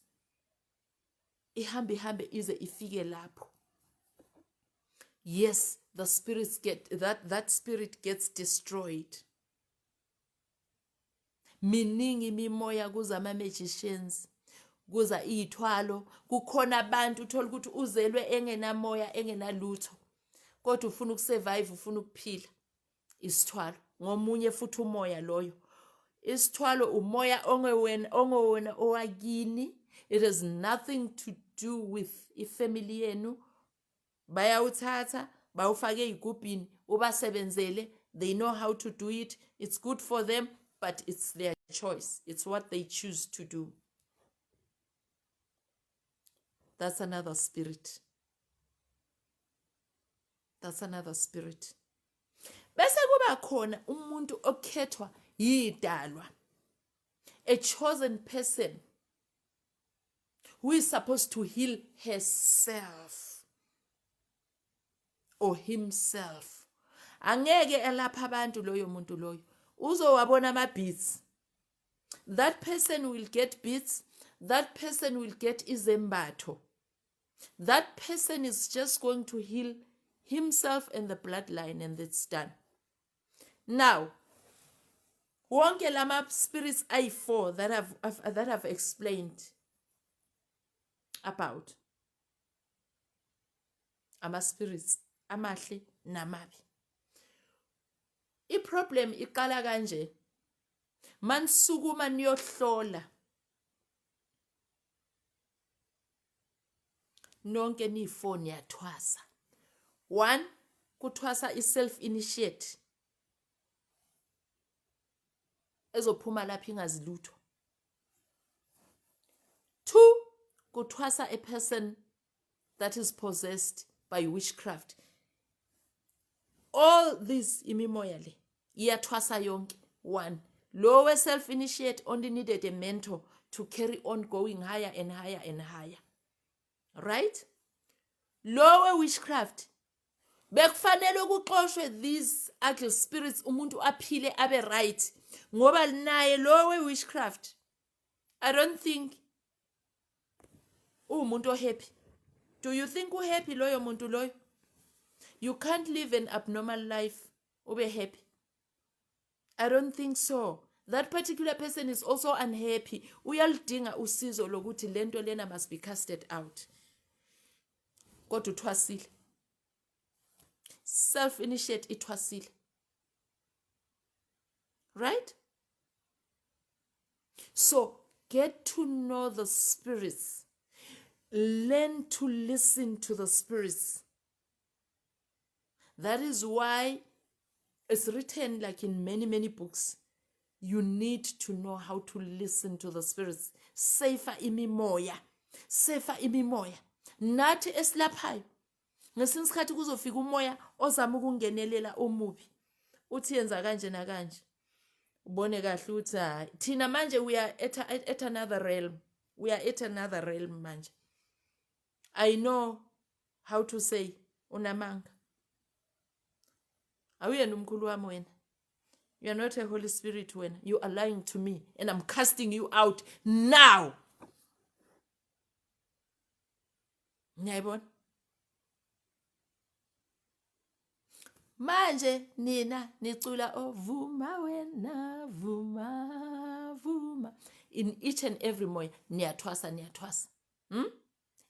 Ihambe ize ifike lapho. Yes, the spirits that spirit gets destroyed. Miningi mimoya kuza ama-magicians, kuza iy'thwalo, kukhona abantu uthola ukuthi uzelwe engenamoya engenalutho, kodwa ufuna ukusurvive, ufuna ukuphila. Isithwalo ngomunye futhi umoya loyo. Isithwalo umoya ongewena owakini. It has nothing to do with ifamily yenu. Bayawuthatha bawufake igubhini ubasebenzele. They know how to do it. It's good for them, but it's their choice. It's what they choose to do. That's another spirit. That's another spirit. Bese kuba khona umuntu okhethwa yidalwa, a chosen person who is supposed to heal herself or himself. Angeke elapha abantu loyo muntu loyo. Uzowabona ama-beats. That person will get beats. That person will get izembatho. That person is just going to heal himself and the bloodline, and it's done. Now, wonke lama spirits I4 that I've explained about, ama spirits amahle namabi. I-problem iqala kanje. Manisukuma niyohlola nonke ni-4 niyathwasa. 1, kuthwasa i-self-initiate ezophuma lapha ingazilutho. 2, kuthwasa a person that is possessed by witchcraft. All this imimoya le iyathwasa yonke. 1, lower self-initiate only needed a mentor to carry on going higher and higher and higher. Right? Lower witchcraft, bekufanele ukuxoshwe these ugly spirits, umuntu aphile abe right. Ngoba naye lower witchcraft, I don't think umuntu happy. Do you think happy loyo muntu loyo? You can't live an abnormal life ube happy. I don't think so. That particular person is also unhappy. Uyalidinga usizo lokuthi lento lena must be casted out. Kodwa uthwasile. Self-initiate ithwasile. Right? So, get to know the spirits. Learn to listen to the spirits. That is why it's written like in many, many books. You need to know how to listen to the spirits. Sefa imimoya. Sefa imimoya. Nathi esilaphayo. Ngesinye isikhathi kuzofika umoya ozama ukungenelela omubi. Uthi yenza kanje na kanje. Ubone kahle uthi thina manje we are at another realm. We are at another realm manje. I know how to say unamanga. Awuyena umkhulu wami wena. You are not a Holy Spirit when you are lying to me and I'm casting you out now. Ngiyayibona? Manje nina nicula vuma wena vuma vuma. In each and every moya niyathwasa.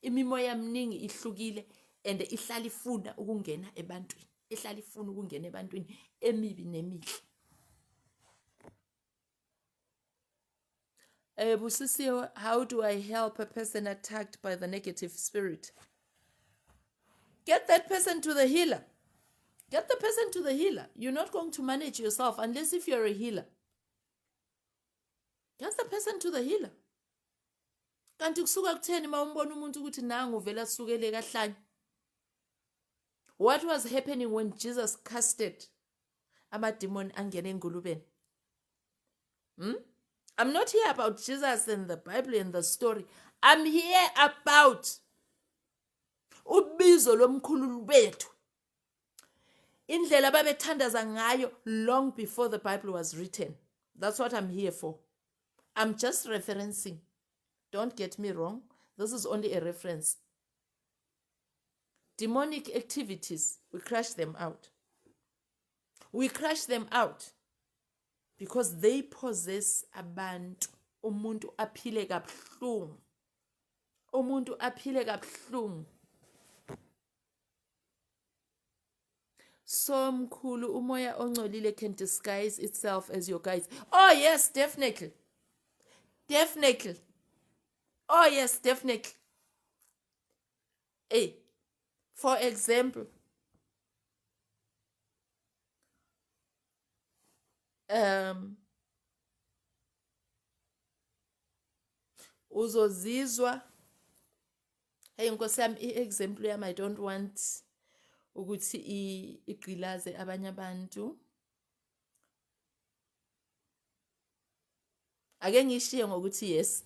Imimoya mningi ihlukile and ihlala ifuna ukungena ebantwini. Ihlala ifuna ukungena ebantwini emibi nemihle. Busisiwe, how do I help a person attacked by the negative spirit? Get that person to the healer. Get the person to the healer. You're not going to manage yourself unless if you're a healer. Get the person to the healer. Kanti kusuka kutheni mawumbona umuntu ukuthi nangu vela sukele kahlanye. What was happening when Jesus casted amademon angene engulubeni? I'm not here about Jesus and the Bible and the story. I'm here about ubizo lomkhulu bethu. Indlela babethandaza ngayo long before the Bible was written. That's what I'm here for. I'm just referencing. Don't get me wrong. This is only a reference. Demonic activities, we crush them out. We crush them out because they possess abantu. Umuntu aphile kabuhlungu. Umuntu aphile kabuhlungu. So Mkhulu, umoya ongcolile can disguise itself as your guide. Oh yes, definitely. Definitely. Oh yes, definitely. Hey, for example, uzozizwa. Hey, Nkosi yami, i-example yami, I don't want ukuthi igqilaze abanye abantu. Ake ngishiye ngokuthi yes.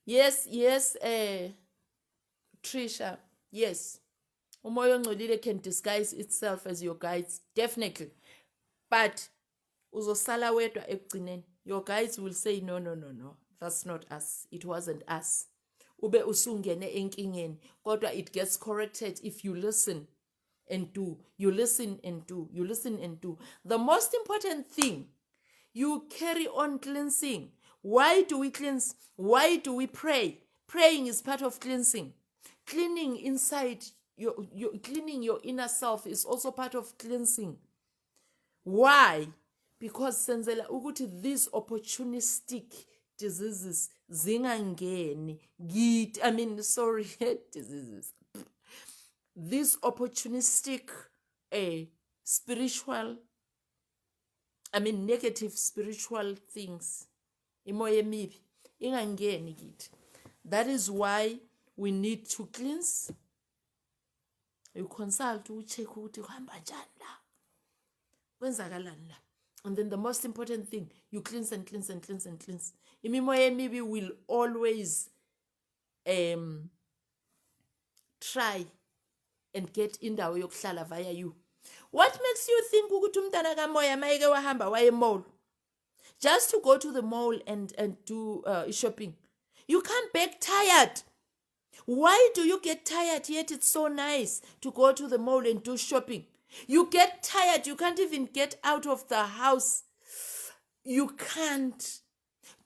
yes, Trisha, yes. Umoya ongcolile can disguise itself as your guides, definitely. But uzosala wedwa ekugcineni. Your guides will say no. That's not us. It wasn't us. Ube usungene enkingeni. Kodwa it gets corrected if you listen and do. You listen and do. You listen and do. The most important thing, you carry on cleansing. Why do we cleanse? Why do we pray? Praying is part of cleansing. Cleaning inside, cleaning your inner self is also part of cleansing. Why? Because senzela ukuthi these opportunistic diseases zingangeni. Diseases. These opportunistic spiritual, negative spiritual things. Imoya emibi ingangeni kithi. That is why we need to cleanse. You consult, you check ukuthi kuhamba njani la. Kwenzakalani la. And then the most important thing, you cleanse and cleanse and cleanse and cleanse. Imimoya emibi will always try and get indawo yokuhlala via you. What makes you think ukuthi umntana kamoya mayeke wahamba waye mall? Just to go to the mall and do shopping. You can't back tired. Why do you get tired yet it's so nice to go to the mall and do shopping? You get tired. You can't even get out of the house. You can't.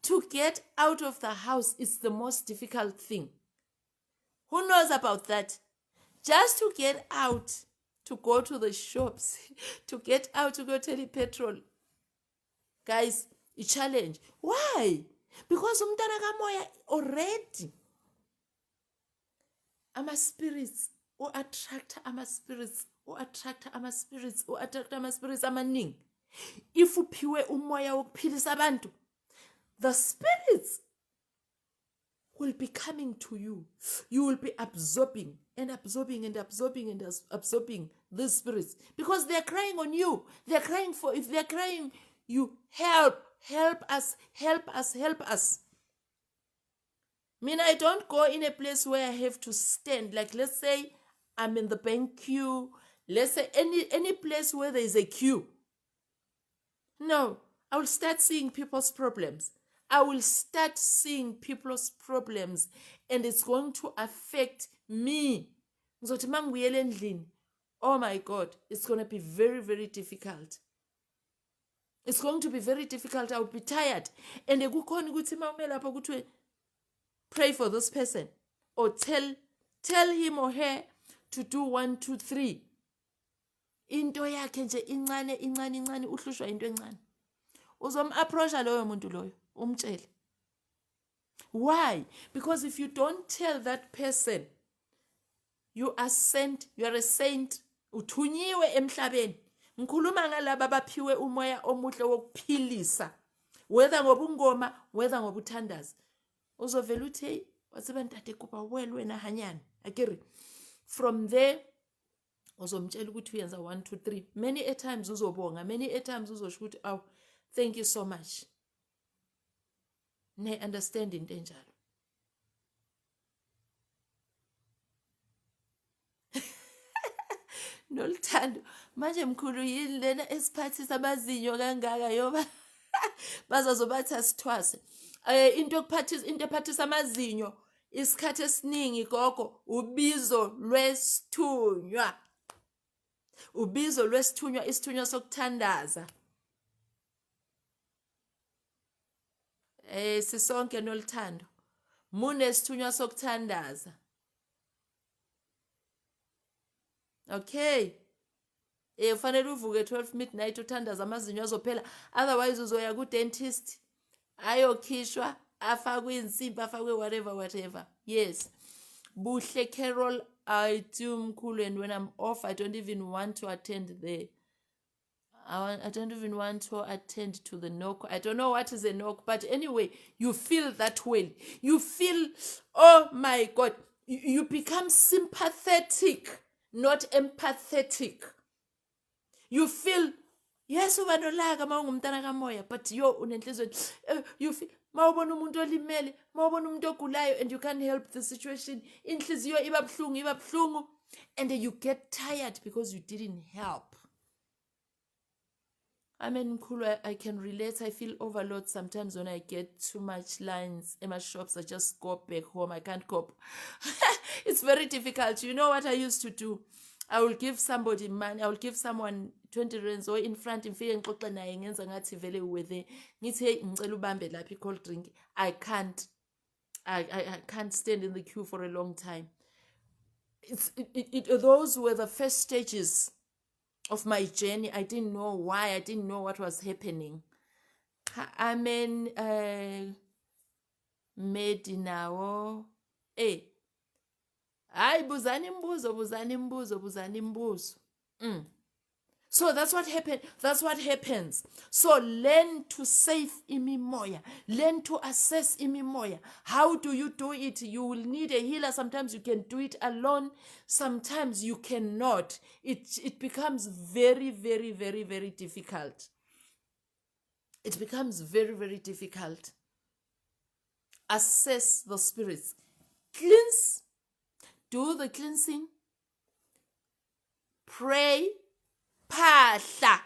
To get out of the house is the most difficult thing. Who knows about that? Just to get out, to go to the shops, to get out to go tell petrol. Guys, a challenge. Why? Because umntana kamoya already. Ama spirits, or attract ama spirits, or attract ama spirits, or attract ama spirits amaning. If uphiwe umoya wokuphilisa abantu, the spirits will be coming to you. You will be absorbing and absorbing and absorbing and absorbing these spirits because they're crying on you. They're crying for, if they're crying, you help us, help us, help us. I mean, I don't go in a place where I have to stand. Like, let's say I'm in the bank queue. Let's say any place where there is a queue. No, I will start seeing people's problems. I will start seeing people's problems and it's going to affect me. Oh my God, it's going to be very, very difficult. It's going to be very difficult. I will be tired. And pray for this person or tell him or her to do 1, 2, 3. Into yakhe nje incane uhlushwa into encane. Uzom-approacha loyo muntu loyo, umtshele. Why? Because if you don't tell that person, you are a saint, uthunyiwe emhlabeni. Ngikhuluma ngalabo abaphiwe umoya omuhle wokuphilisa. Whether ngobungoma, whether ngobuthandaza. Uzovela uthi wasebantate kuba well wena hanyana. Akiri. From there uzomtshela ukuthi uyenza 1, 2, 3. Many a times uzobonga, many a times uzosho ukuthi aw, thank you so much. Ne understand into enjalo. Nolthando manje Mkhulu yini lena esiphathisa amazinyo kangaka yoba bazazobatha sithwase. Into ephathisa amazinyo isikhathi esiningi gogo ubizo lwesithunywa. Ubizo lwesithunywa, isithunywa sokuthandaza. Sisonke nolthando. Mune isithunywa sokuthandaza. Okay. Ufanele uvuke 12 midnight uthandaza amazinyo azophela. Otherwise uzoya ku dentist. Ayokhishwa, afakwe insimbi, afakwe whatever. Yes. Buhle Carol, I do Mkhulu, and when I'm off, I don't even want to attend there. I don't even want to attend to the knock. I don't know what is a knock, but anyway, you feel that way. You feel, oh my God, you become sympathetic, not empathetic. You feel, yes, ubanolaga mawungumntana kamoya, but yo unenhliziyo, you feel, mawubona umuntu olimele, mawubona umuntu ogulayo, and you can't help the situation. Inhliziyo iba buhlungu, and you get tired because you didn't help. I mean, Mkhulu, I can relate. I feel overload sometimes when I get too much lines in my shops. I just go back home. I can't cope. It's very difficult. You know what I used to do? I will give somebody money. I will give someone 20 rands or in front in fear and cold drink. I can't stand in the queue for a long time. Those were the first stages of my journey. I didn't know why. I didn't know what was happening. I mean, Medinawo. Ay, buzani mbuzo. So that's what happened. That's what happens. So learn to save imimoya. Learn to assess imimoya. How do you do it? You will need a healer. Sometimes you can do it alone. Sometimes you cannot. It becomes very, very, very, very difficult. It becomes very, very difficult. Assess the spirits. Cleanse. Do the cleansing. Pray. Phahla.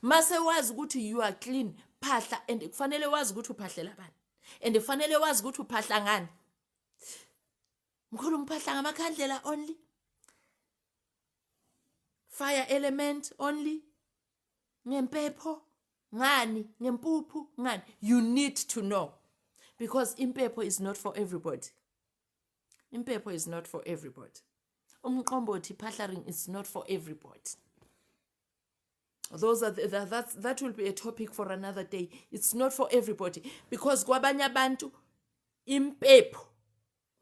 Mase wazi ukuthi you are clean. Phahla, and kufanele wazi ukuthi uphahlela bani. And kufanele wazi ukuthi uphahla ngani. Mkhulu ngiphahla ngamakhandlela only. fire element only, ngempepho, ngani, ngempuphu, ngani. You need to know. Because impepho is not for everybody. Impepho is not for everybody. Umqombothi partnering is not for everybody. Those are that will be a topic for another day. It's not for everybody. Because kwabanye abantu, impepho,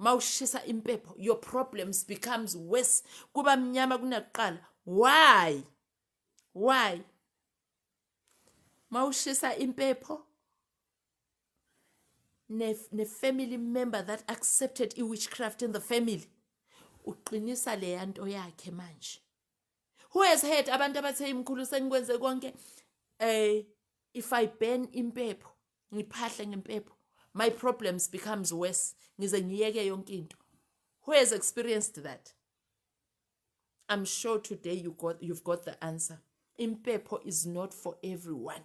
mawushisa impepho, your problems becomes worse. Kuba mnyama kunakuqala. Why? Why? Mawushisa impepho, ne family member that accepted witchcraft in the family, uqinisa le yanto yakhe manje. Who has heard abantu abathe Mkhulu sengikwenze konke, if I burn impepho, ngiphahle ngempepho, my problems becomes worse, ngize ngiyeke yonke into. Who has experienced that? I'm sure today you've got the answer. Impepho is not for everyone.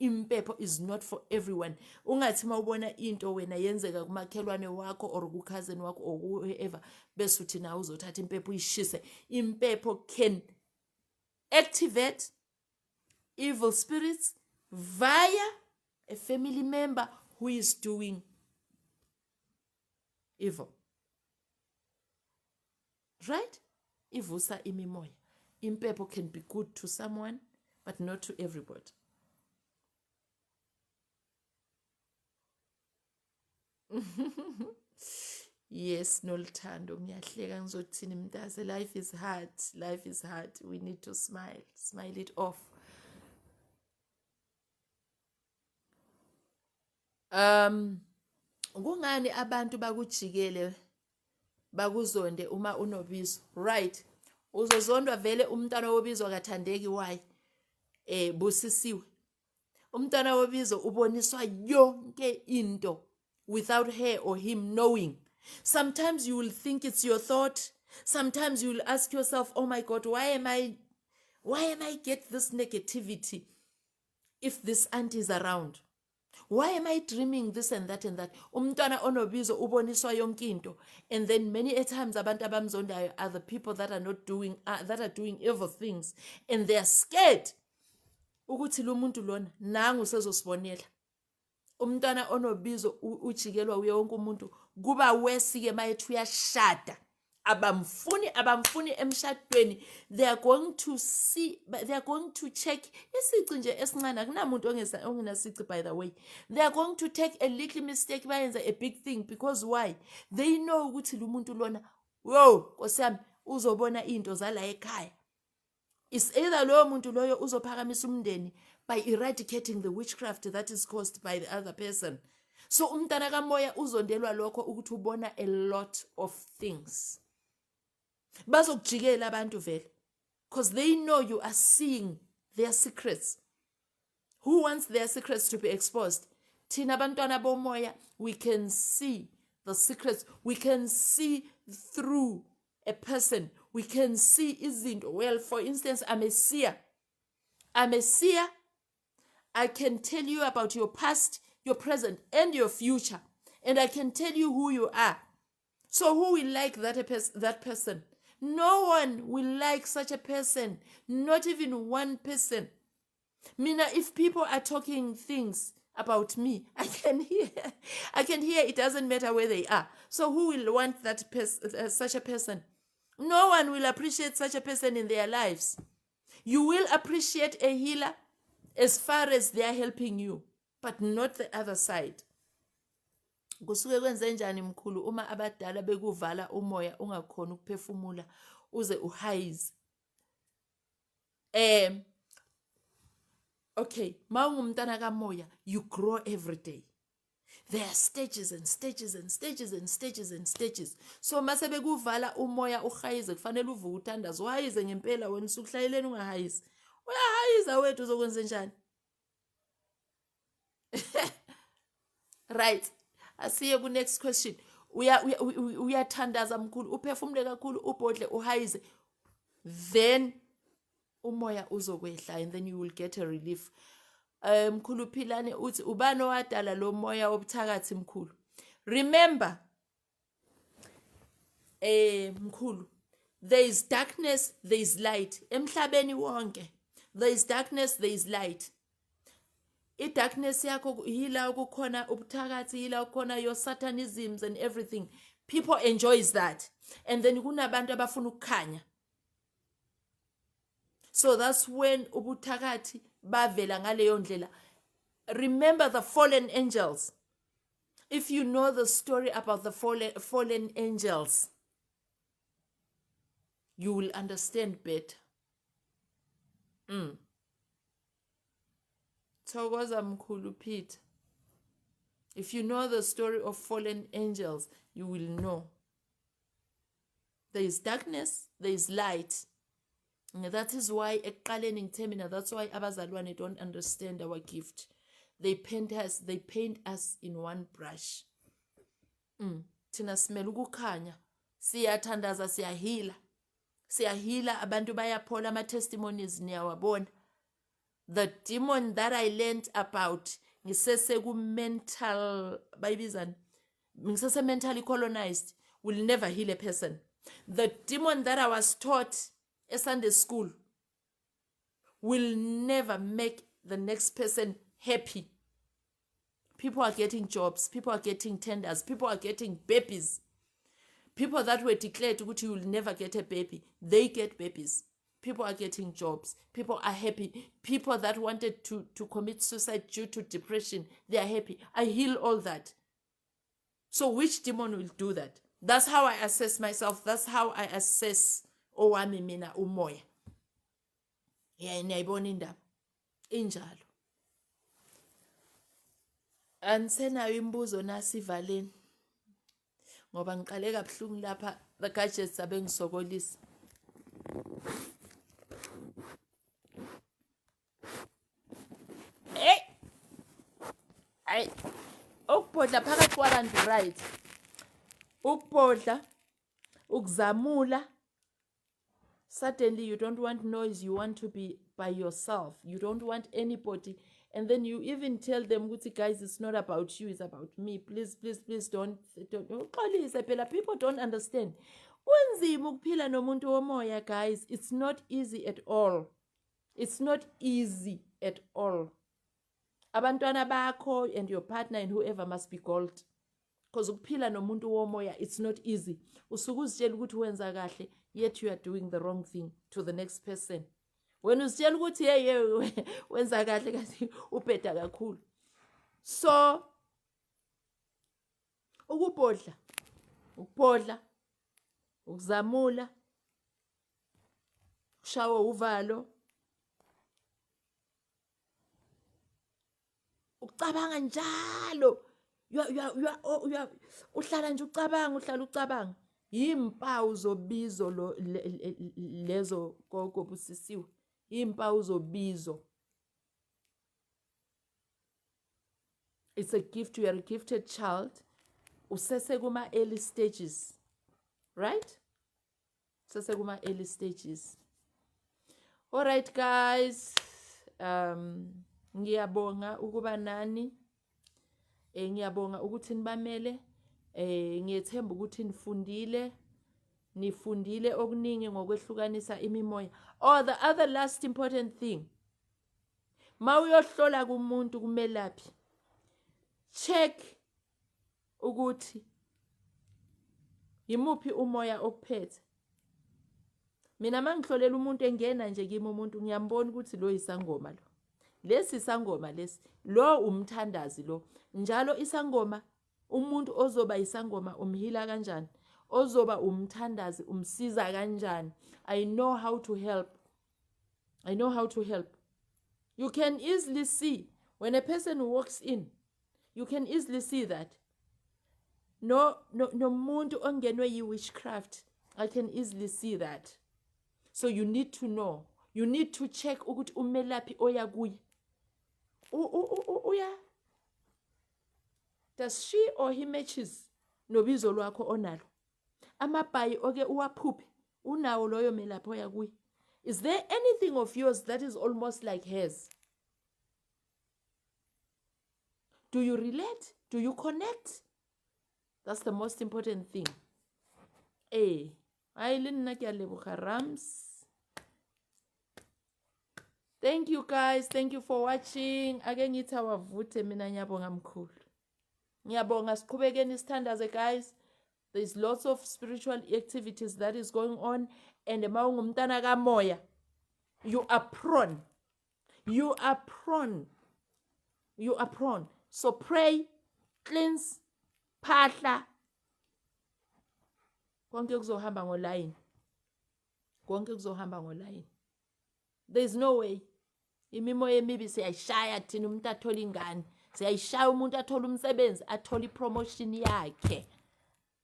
Impepho is not for everyone. Ungathi mawubona into wena yenzeka kumakhelwane wakho or kukhazeni wakho or whoever, bese uthi na uzothatha impepho uyishise. Impepho can activate evil spirits via a family member who is doing evil. Right? Ivusa imimoya. Impepho can be good to someone, but not to everybody. Yes, nolthando ngiyahleka ngizothini mntaze. Life is hard. Life is hard. We need to smile. Smile it off. Kungani abantu bakujikele bakuzonde uma unobizo? Right. Uzozondwa vele umntwana wobizo akathandeki. Why? Busisiwe. Umntwana wobizo uboniswa yonke into without her or him knowing. Sometimes you will think it's your thought. Sometimes you will ask yourself, oh my God, why am I get this negativity if this aunt is around? Why am I dreaming this and that and that? Umntwana onobizo uboniswa yonke into. And then many a times abantu abamzondayo are the people that are not doing that are doing evil things, and they are scared ukuthi lo muntu lona nangu sezosibonela. Umntwana onobizo ujikelwa uye wonke umuntu kuba wesike mayethu uyashada. Abamfuni emshadweni. They are going to see, they are going to check isici nje esincane. Akunamuntu ongenasici, by the way. They are going to take a little mistake bayenza a big thing. Because why? They know ukuthi lo muntu lona, whoa, nkosiyami uzobona into zala ekhaya. Is either lo muntu loyo uzophakamisa umndeni by eradicating the witchcraft that is caused by the other person. So umntana kamoya uzondelwa lokho ukuthi ubona a lot of things. Bazokujikela abantu vele, because they know you are seeing their secrets. Who wants their secrets to be exposed? Thina bantwana bomoya, we can see the secrets. We can see through a person. We can see izinto. Well, for instance, I'm a seer. I can tell you about your past, your present, and your future. And I can tell you who you are. So who will like that person? No one will like such a person. Not even one person. Mina, if people are talking things about me, I can hear. It doesn't matter where they are. So who will want that such a person? No one will appreciate such a person in their lives. You will appreciate a healer as far as they are helping you, but not the other side. Kusuke kwenze njani Mkhulu uma abadala bekuvala umoya ungakhona ukuphefumula uze uhayize? Okay, mawungumntana kamoya, you grow every day. There are stages and stages and stages and stages and stages. So mase bekuvala umoya uhayize kufanele uvuke uthandaze uhayize ngempela wena usukuhlayeleni ungahayizi. Uyahayiza wethu uzokwenza njani? Right. Asiye ku next question. Uyathandaza Mkhulu, uphefumule kakhulu, ubhodle uhayize. Then umoya uzokwehla and then you will get a relief. Mkhulu Philane uthi ubani owadala lo moya wobuthakathi Mkhulu? Remember, Mkhulu, There is darkness, there is light. Emhlabeni wonke. There is darkness, there is light. I-darkness yakho yila ukukhona ubuthakathi, yila ukukhona your satanisms and everything. People enjoys that. And then kunabantu abafuna ukukhanya. So that's when ubuthakathi bavela ngaleyo ndlela. Remember the fallen angels. If you know the story about the fallen angels, you will understand better. Thokoza Mkhulu Peter. If you know the story of fallen angels, you will know. There is darkness, there is light. And that is why ekuqaleni ngithemina, that's why abazalwane don't understand our gift. They paint us in one brush. Thina simele ukukhanya, siyathandaza, siyahila. Siyahila, abantu bayaphola, ama-testimonies niyawabona. The demon that I learned about, mental, mentally colonized, will never heal a person. The demon that I was taught at Sunday school will never make the next person happy. People are getting jobs, people are getting tenders, people are getting babies. People that were declared that you will never get a baby, they get babies. People are getting jobs. People are happy. People that wanted to commit suicide due to depression, they are happy. I heal all that. So which demon will do that? That's how I assess myself. That's how I assess owami mina umoya. Yeah, niyayibona indaba. Injalo. Ansenayo imbuzo nasivaleni. Ngoba ngiqale kabuhlungu lapha the gadgets abengisokolisa. Ay, ukubhodla phakathi kwabantu, right? Ukubhodla, ukuzamula. Suddenly you don't want noise, you want to be by yourself. You don't want anybody. And then you even tell them, guys, it's not about you, it's about me. Please don't. People don't understand. Kunzima ukuphila nomuntu womoya, guys. It's not easy at all. It's not easy at all. Abantwana bakho and your partner and whoever must be called. Because ukuphila nomuntu womoya, it's not easy. Usuke uzitshela ukuthi wenza kahle, yet you are doing the wrong thing to the next person. When uzitshela ukuthi hey wenza kahle kanti ubheda kakhulu. So ukubhodla, ukuzamula, ushawa uvalo, ucabanga njalo, uhlala nje ucabanga. Impawu zobizo lezo gogo busisiwe. Impawu zobizo. It's a gift. You are a gifted child. Usese kuma early stages. Right? Usese kuma early stages. All right, guys. Ngiyabonga ukuba nani. Ngiyabonga ukuthi nibamele. Ngiyethemba ukuthi nifundile okuningi ngokwehlukanisa imimoya. Oh, the other last important thing. Mawuyohlola kumuntu kumelaphi. Check ukuthi yimuphi umoya okuphethe. Mina mangihlolela umuntu engena nje kimi umuntu ngiyambona ukuthi lo isangoma lo. Lesi isangoma lesi. Lo umthandazi lo. Njalo isangoma umuntu ozoba isangoma umhila kanjani? Ozoba umthandazi umsiza kanjani? I know how to help. You can easily see when a person walks in. You can easily see that. No muntu ongenwe yi-witchcraft. I can easily see that. So you need to know. You need to check ukuthi umelaphi oya kuye. Uya. Does she or he matches nobizo lwakho onalo? Amabhayi oke uwaphuphe unawo loyo melaphi oya kuye. Is there anything of yours that is almost like hers? Do you relate? Do you connect? That's the most important thing. Ai le nna ke a leboga Rams. Thank you guys, thank you for watching. Ake ngithi awavuthe mina ngiyabonga Mkhulu. Ngiyabonga siqhubekeni sithandaze guys. There's lots of spiritual activities that is going on, and mawungumntana kamoya, you are prone. You are prone. You are prone. So pray, cleanse, phahla. Konke kuzohamba ngoline. Konke kuzohamba ngoline. There's no way. Imimoya emibi siyayishaya thina umuntu athola ingane. Siyayishaya umuntu athola umsebenzi, athola ipromotion yakhe.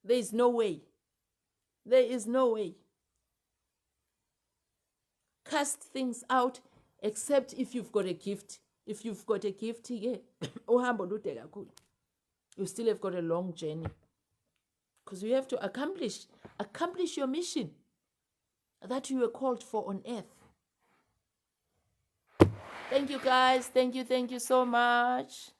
There is no way. There is no way. Cast things out except if you've got a gift. If you've got a gift, you still have got a long journey. Because you have to accomplish your mission that you were called for on earth. Thank you guys. Thank you so much.